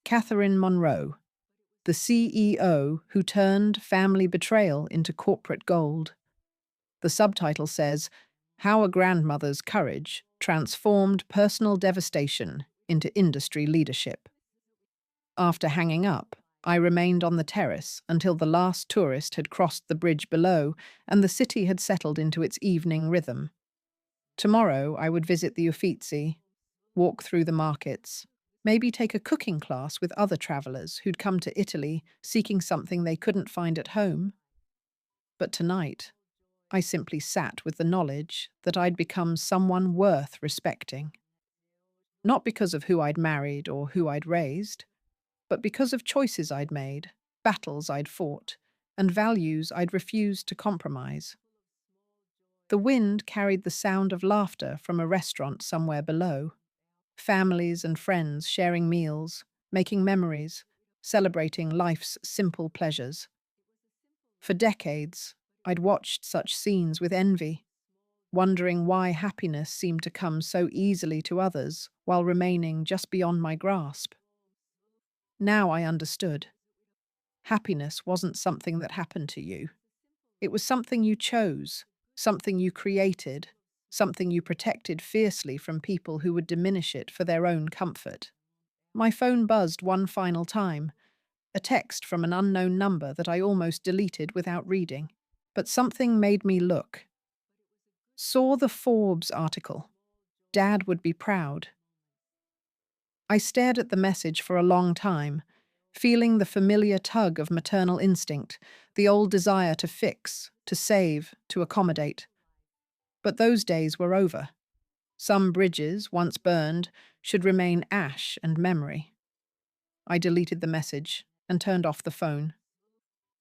Catherine Monroe, the CEO who turned family betrayal into corporate gold. The subtitle says, "How a Grandmother's Courage Transformed Personal Devastation into Industry Leadership." After hanging up, I remained on the terrace until the last tourist had crossed the bridge below and the city had settled into its evening rhythm. Tomorrow I would visit the Uffizi, walk through the markets, maybe take a cooking class with other travelers who'd come to Italy seeking something they couldn't find at home. But tonight, I simply sat with the knowledge that I'd become someone worth respecting. Not because of who I'd married or who I'd raised, but because of choices I'd made, battles I'd fought, and values I'd refused to compromise. The wind carried the sound of laughter from a restaurant somewhere below. Families and friends sharing meals, making memories, celebrating life's simple pleasures. For decades, I'd watched such scenes with envy, wondering why happiness seemed to come so easily to others while remaining just beyond my grasp. Now I understood. Happiness wasn't something that happened to you. It was something you chose, something you created, something you protected fiercely from people who would diminish it for their own comfort. My phone buzzed one final time, a text from an unknown number that I almost deleted without reading. But something made me look. Saw the Forbes article. Dad would be proud. I stared at the message for a long time, feeling the familiar tug of maternal instinct, the old desire to fix, to save, to accommodate. But those days were over. Some bridges, once burned, should remain ash and memory. I deleted the message and turned off the phone.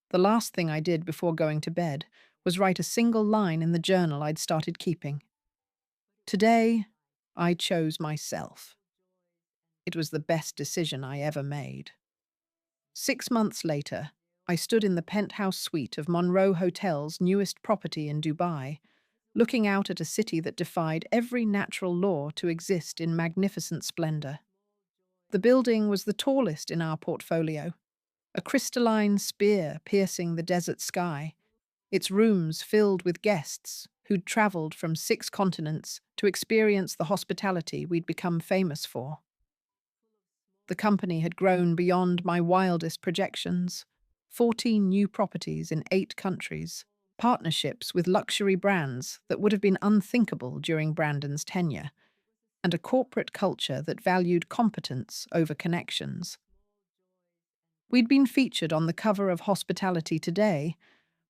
The last thing I did before going to bed was write a single line in the journal I'd started keeping. Today, I chose myself. It was the best decision I ever made. 6 months later, I stood in the penthouse suite of Monroe Hotel's newest property in Dubai, looking out at a city that defied every natural law to exist in magnificent splendor. The building was the tallest in our portfolio, a crystalline spear piercing the desert sky, its rooms filled with guests who'd traveled from 6 continents to experience the hospitality we'd become famous for. The company had grown beyond my wildest projections. 14 new properties in 8 countries, partnerships with luxury brands that would have been unthinkable during Brandon's tenure, and a corporate culture that valued competence over connections. We'd been featured on the cover of Hospitality Today.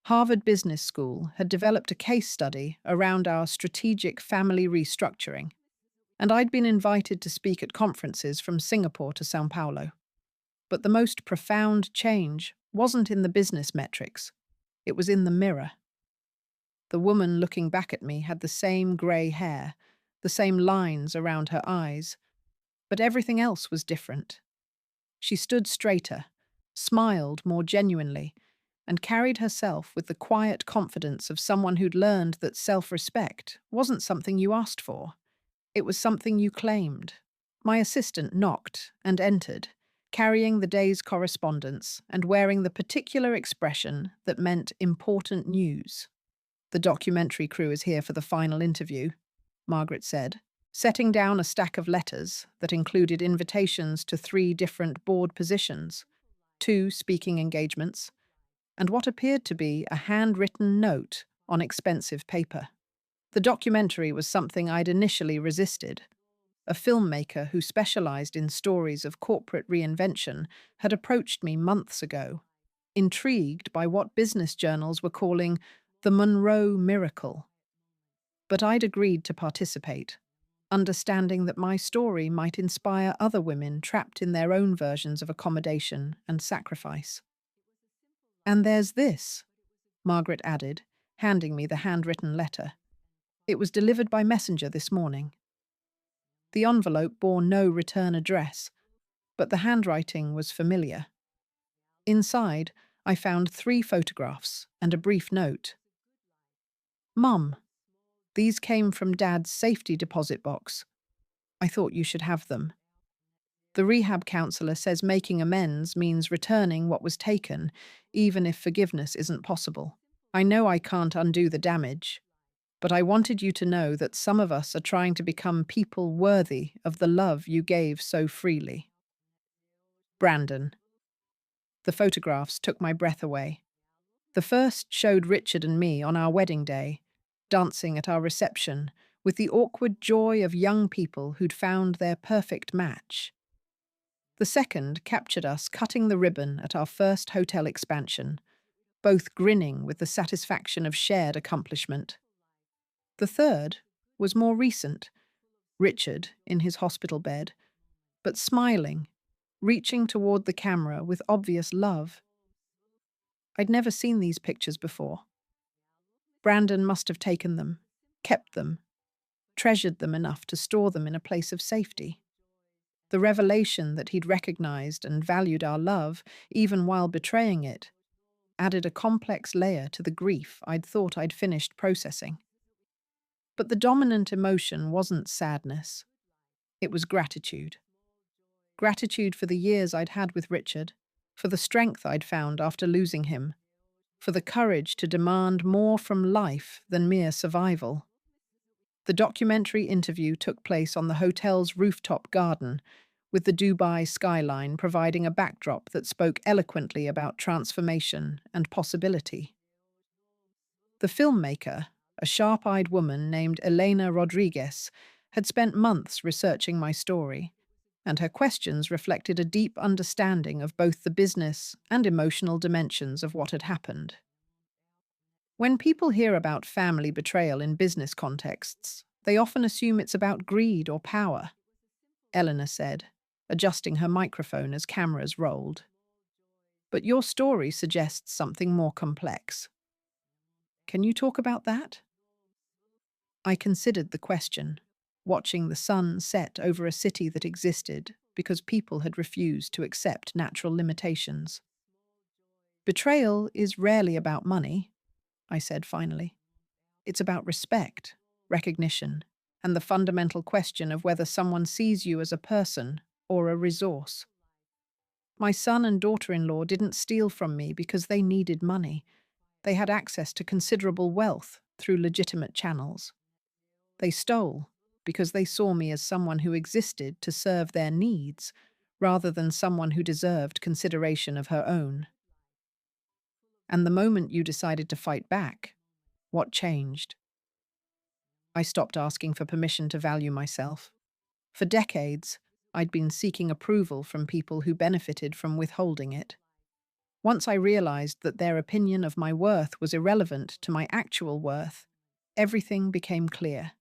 Harvard Business School had developed a case study around our strategic family restructuring, and I'd been invited to speak at conferences from Singapore to São Paulo. But the most profound change wasn't in the business metrics. It was in the mirror. The woman looking back at me had the same grey hair, the same lines around her eyes, but everything else was different. She stood straighter, smiled more genuinely, and carried herself with the quiet confidence of someone who'd learned that self-respect wasn't something you asked for. It was something you claimed. My assistant knocked and entered, carrying the day's correspondence and wearing the particular expression that meant important news. "The documentary crew is here for the final interview," Margaret said, setting down a stack of letters that included invitations to 3 different board positions, 2 speaking engagements, and what appeared to be a handwritten note on expensive paper. The documentary was something I'd initially resisted. A filmmaker who specialized in stories of corporate reinvention had approached me months ago, intrigued by what business journals were calling the Monroe miracle. But I'd agreed to participate, understanding that my story might inspire other women trapped in their own versions of accommodation and sacrifice. "And there's this," Margaret added, handing me the handwritten letter. It was delivered by messenger this morning. The envelope bore no return address, but the handwriting was familiar. Inside, I found 3 photographs and a brief note. "Mum, these came from Dad's safety deposit box. I thought you should have them. The rehab counselor says making amends means returning what was taken, even if forgiveness isn't possible. I know I can't undo the damage, but I wanted you to know that some of us are trying to become people worthy of the love you gave so freely. Brandon." The photographs took my breath away. The first showed Richard and me on our wedding day, dancing at our reception with the awkward joy of young people who'd found their perfect match. The second captured us cutting the ribbon at our first hotel expansion, both grinning with the satisfaction of shared accomplishment. The third was more recent, Richard in his hospital bed, but smiling, reaching toward the camera with obvious love. I'd never seen these pictures before. Brandon must have taken them, kept them, treasured them enough to store them in a place of safety. The revelation that he'd recognized and valued our love, even while betraying it, added a complex layer to the grief I'd thought I'd finished processing. But the dominant emotion wasn't sadness, it was gratitude. Gratitude for the years I'd had with Richard, for the strength I'd found after losing him, for the courage to demand more from life than mere survival. The documentary interview took place on the hotel's rooftop garden, with the Dubai skyline providing a backdrop that spoke eloquently about transformation and possibility. The filmmaker, a sharp-eyed woman named Elena Rodriguez, had spent months researching my story, and her questions reflected a deep understanding of both the business and emotional dimensions of what had happened. When people hear about family betrayal in business contexts, they often assume it's about greed or power, Eleanor said, adjusting her microphone as cameras rolled. But your story suggests something more complex. Can you talk about that? I considered the question, watching the sun set over a city that existed because people had refused to accept natural limitations. Betrayal is rarely about money, I said finally. It's about respect, recognition, and the fundamental question of whether someone sees you as a person or a resource. My son and daughter-in-law didn't steal from me because they needed money. They had access to considerable wealth through legitimate channels. They stole because they saw me as someone who existed to serve their needs, rather than someone who deserved consideration of her own. And the moment you decided to fight back, what changed? I stopped asking for permission to value myself. For decades, I'd been seeking approval from people who benefited from withholding it. Once I realized that their opinion of my worth was irrelevant to my actual worth, everything became clear.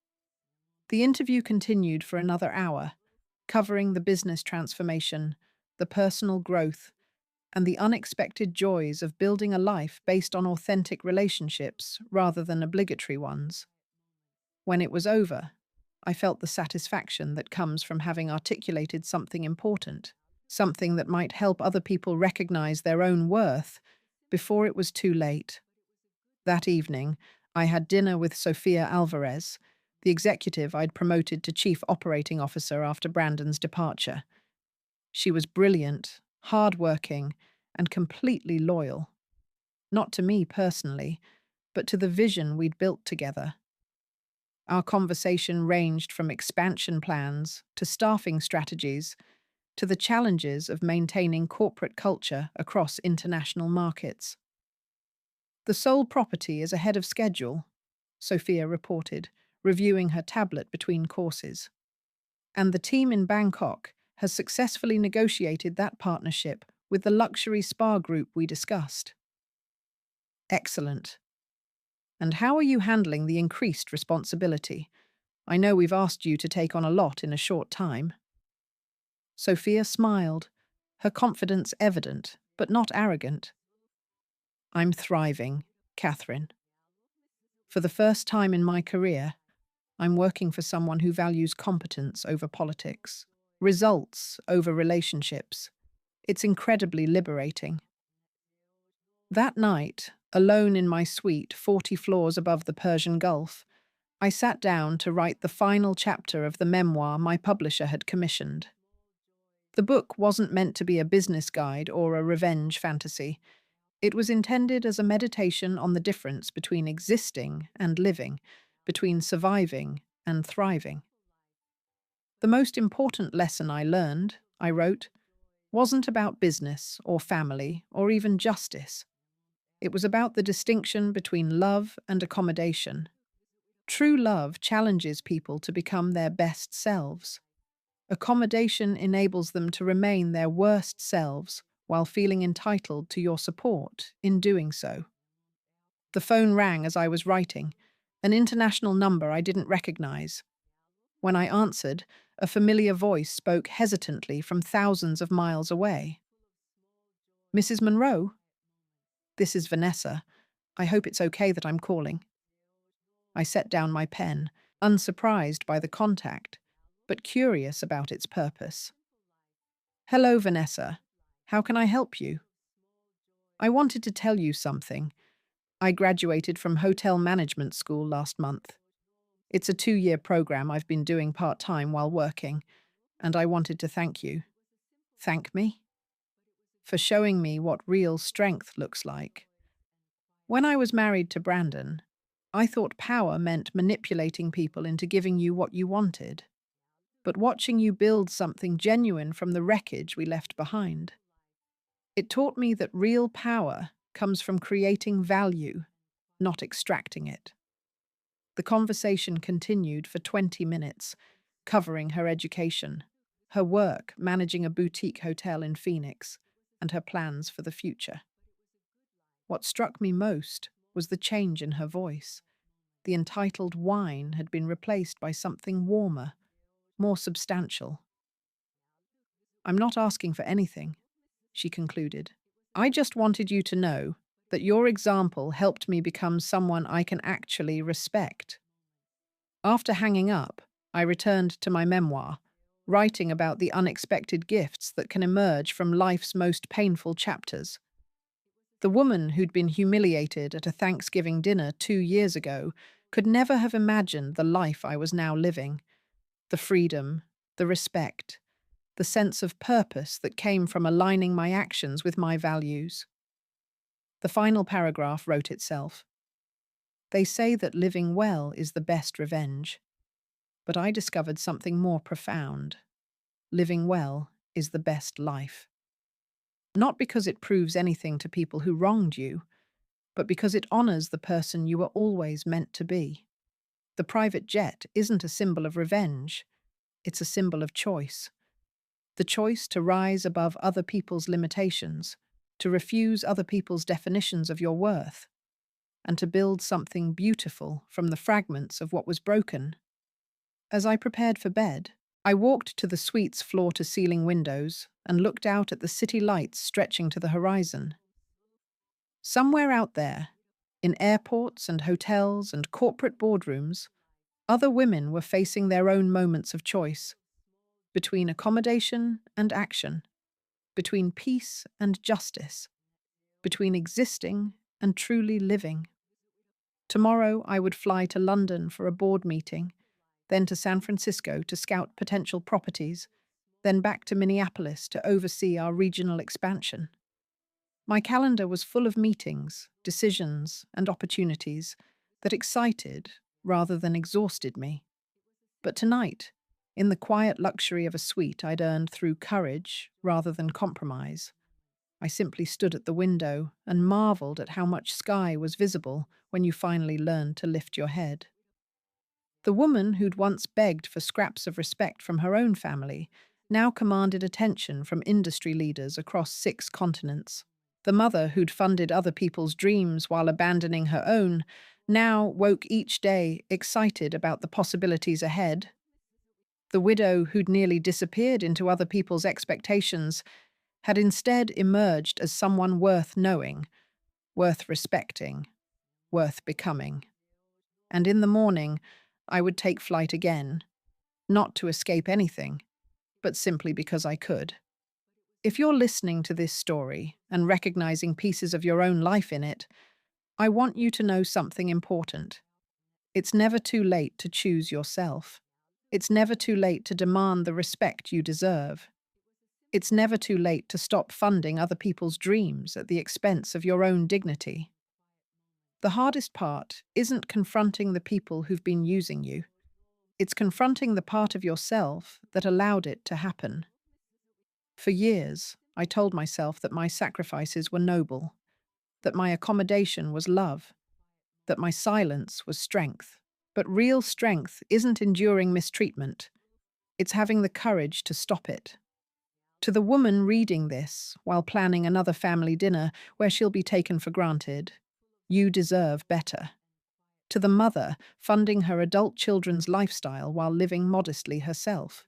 The interview continued for another hour, covering the business transformation, the personal growth, and the unexpected joys of building a life based on authentic relationships rather than obligatory ones. When it was over, I felt the satisfaction that comes from having articulated something important, something that might help other people recognize their own worth before it was too late. That evening, I had dinner with Sofia Alvarez, the executive I'd promoted to Chief Operating Officer after Brandon's departure. She was brilliant, hard-working, and completely loyal. Not to me personally, but to the vision we'd built together. Our conversation ranged from expansion plans to staffing strategies to the challenges of maintaining corporate culture across international markets. The sole property is ahead of schedule, Sophia reported, reviewing her tablet between courses. And the team in Bangkok has successfully negotiated that partnership with the luxury spa group we discussed. Excellent. And how are you handling the increased responsibility? I know we've asked you to take on a lot in a short time. Sophia smiled, her confidence evident, but not arrogant. I'm thriving, Catherine. For the first time in my career, I'm working for someone who values competence over politics, results over relationships. It's incredibly liberating. That night, alone in my suite 40 floors above the Persian Gulf, I sat down to write the final chapter of the memoir my publisher had commissioned. The book wasn't meant to be a business guide or a revenge fantasy. It was intended as a meditation on the difference between existing and living, between surviving and thriving. The most important lesson I learned, I wrote, wasn't about business or family or even justice. It was about the distinction between love and accommodation. True love challenges people to become their best selves. Accommodation enables them to remain their worst selves while feeling entitled to your support in doing so. The phone rang as I was writing, an international number I didn't recognize. When I answered, a familiar voice spoke hesitantly from thousands of miles away. Mrs. Monroe? This is Vanessa. I hope it's okay that I'm calling. I set down my pen, unsurprised by the contact, but curious about its purpose. Hello, Vanessa. How can I help you? I wanted to tell you something. I graduated from hotel management school last month. It's a 2-year program I've been doing part-time while working, and I wanted to thank you. Thank me? For showing me what real strength looks like. When I was married to Brandon, I thought power meant manipulating people into giving you what you wanted. But watching you build something genuine from the wreckage we left behind, it taught me that real power comes from creating value, not extracting it. The conversation continued for 20 minutes, covering her education, her work managing a boutique hotel in Phoenix, and her plans for the future. What struck me most was the change in her voice. The entitled whine had been replaced by something warmer, more substantial. I'm not asking for anything, she concluded. I just wanted you to know that your example helped me become someone I can actually respect. After hanging up, I returned to my memoir, writing about the unexpected gifts that can emerge from life's most painful chapters. The woman who'd been humiliated at a Thanksgiving dinner 2 years ago could never have imagined the life I was now living. The freedom, the respect, the sense of purpose that came from aligning my actions with my values. The final paragraph wrote itself. They say that living well is the best revenge, but I discovered something more profound. Living well is the best life. Not because it proves anything to people who wronged you, but because it honors the person you were always meant to be. The private jet isn't a symbol of revenge, it's a symbol of choice. The choice to rise above other people's limitations, to refuse other people's definitions of your worth, and to build something beautiful from the fragments of what was broken. As I prepared for bed, I walked to the suite's floor-to-ceiling windows and looked out at the city lights stretching to the horizon. Somewhere out there, in airports and hotels and corporate boardrooms, other women were facing their own moments of choice, between accommodation and action, between peace and justice, between existing and truly living. Tomorrow I would fly to London for a board meeting, then to San Francisco to scout potential properties, then back to Minneapolis to oversee our regional expansion. My calendar was full of meetings, decisions, and opportunities that excited rather than exhausted me. But tonight, in the quiet luxury of a suite I'd earned through courage rather than compromise, I simply stood at the window and marveled at how much sky was visible when you finally learned to lift your head. The woman who'd once begged for scraps of respect from her own family now commanded attention from industry leaders across 6 continents. The mother who'd funded other people's dreams while abandoning her own now woke each day excited about the possibilities ahead. The widow who'd nearly disappeared into other people's expectations had instead emerged as someone worth knowing, worth respecting, worth becoming. And in the morning, I would take flight again, not to escape anything, but simply because I could. If you're listening to this story and recognizing pieces of your own life in it, I want you to know something important. It's never too late to choose yourself. It's never too late to demand the respect you deserve. It's never too late to stop funding other people's dreams at the expense of your own dignity. The hardest part isn't confronting the people who've been using you. It's confronting the part of yourself that allowed it to happen. For years, I told myself that my sacrifices were noble, that my accommodation was love, that my silence was strength. But real strength isn't enduring mistreatment. It's having the courage to stop it. To the woman reading this while planning another family dinner where she'll be taken for granted, you deserve better. To the mother funding her adult children's lifestyle while living modestly herself,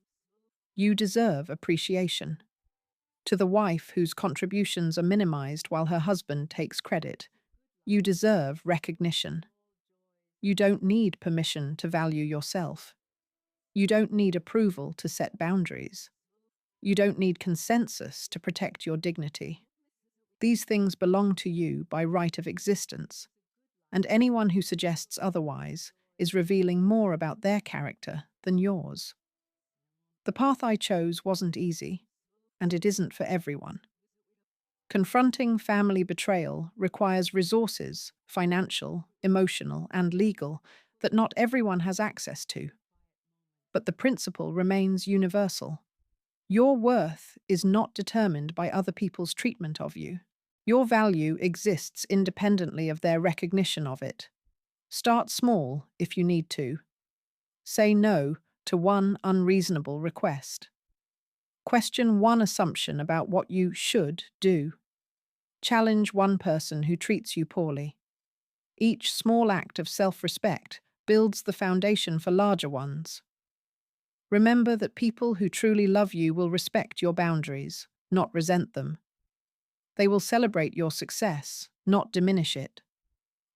you deserve appreciation. To the wife whose contributions are minimized while her husband takes credit, you deserve recognition. You don't need permission to value yourself. You don't need approval to set boundaries. You don't need consensus to protect your dignity. These things belong to you by right of existence, and anyone who suggests otherwise is revealing more about their character than yours. The path I chose wasn't easy, and it isn't for everyone. Confronting family betrayal requires resources, financial, emotional, and legal, that not everyone has access to. But the principle remains universal. Your worth is not determined by other people's treatment of you. Your value exists independently of their recognition of it. Start small if you need to. Say no to one unreasonable request. Question one assumption about what you should do. Challenge one person who treats you poorly. Each small act of self-respect builds the foundation for larger ones. Remember that people who truly love you will respect your boundaries, not resent them. They will celebrate your success, not diminish it.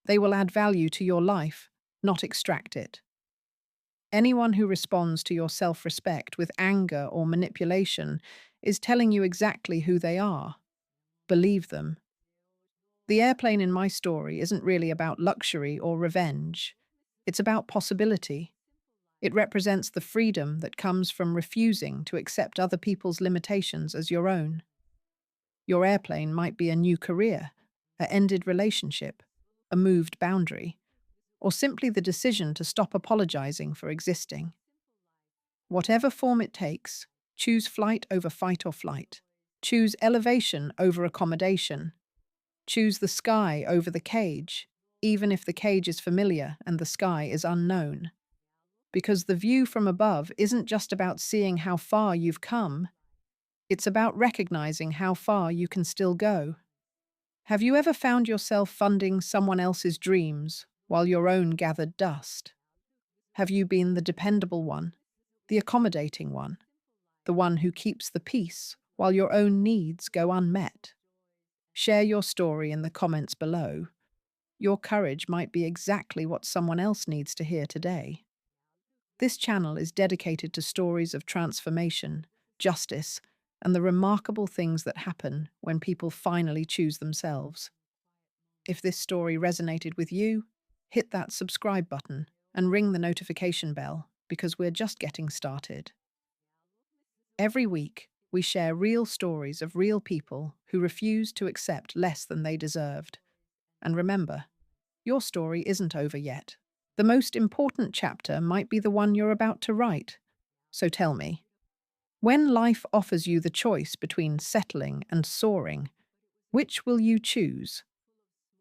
They will add value to your life, not extract it. Anyone who responds to your self-respect with anger or manipulation is telling you exactly who they are. Believe them. The airplane in my story isn't really about luxury or revenge. It's about possibility. It represents the freedom that comes from refusing to accept other people's limitations as your own. Your airplane might be a new career, an ended relationship, a moved boundary, or simply the decision to stop apologizing for existing. Whatever form it takes, choose flight over fight or flight. Choose elevation over accommodation. Choose the sky over the cage, even if the cage is familiar and the sky is unknown. Because the view from above isn't just about seeing how far you've come, it's about recognizing how far you can still go. Have you ever found yourself funding someone else's dreams while your own gathered dust? Have you been the dependable one, the accommodating one, the one who keeps the peace while your own needs go unmet? Share your story in the comments below. Your courage might be exactly what someone else needs to hear today. This channel is dedicated to stories of transformation, justice, and the remarkable things that happen when people finally choose themselves. If this story resonated with you, hit that subscribe button and ring the notification bell because we're just getting started. Every week, we share real stories of real people who refused to accept less than they deserved. And remember, your story isn't over yet. The most important chapter might be the one you're about to write. So tell me, when life offers you the choice between settling and soaring, which will you choose?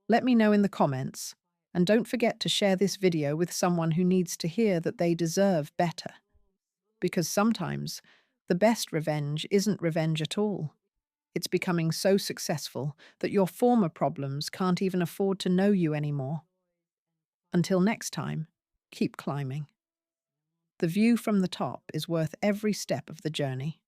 Let me know in the comments, and don't forget to share this video with someone who needs to hear that they deserve better. Because sometimes, the best revenge isn't revenge at all. It's becoming so successful that your former problems can't even afford to know you anymore. Until next time, keep climbing. The view from the top is worth every step of the journey.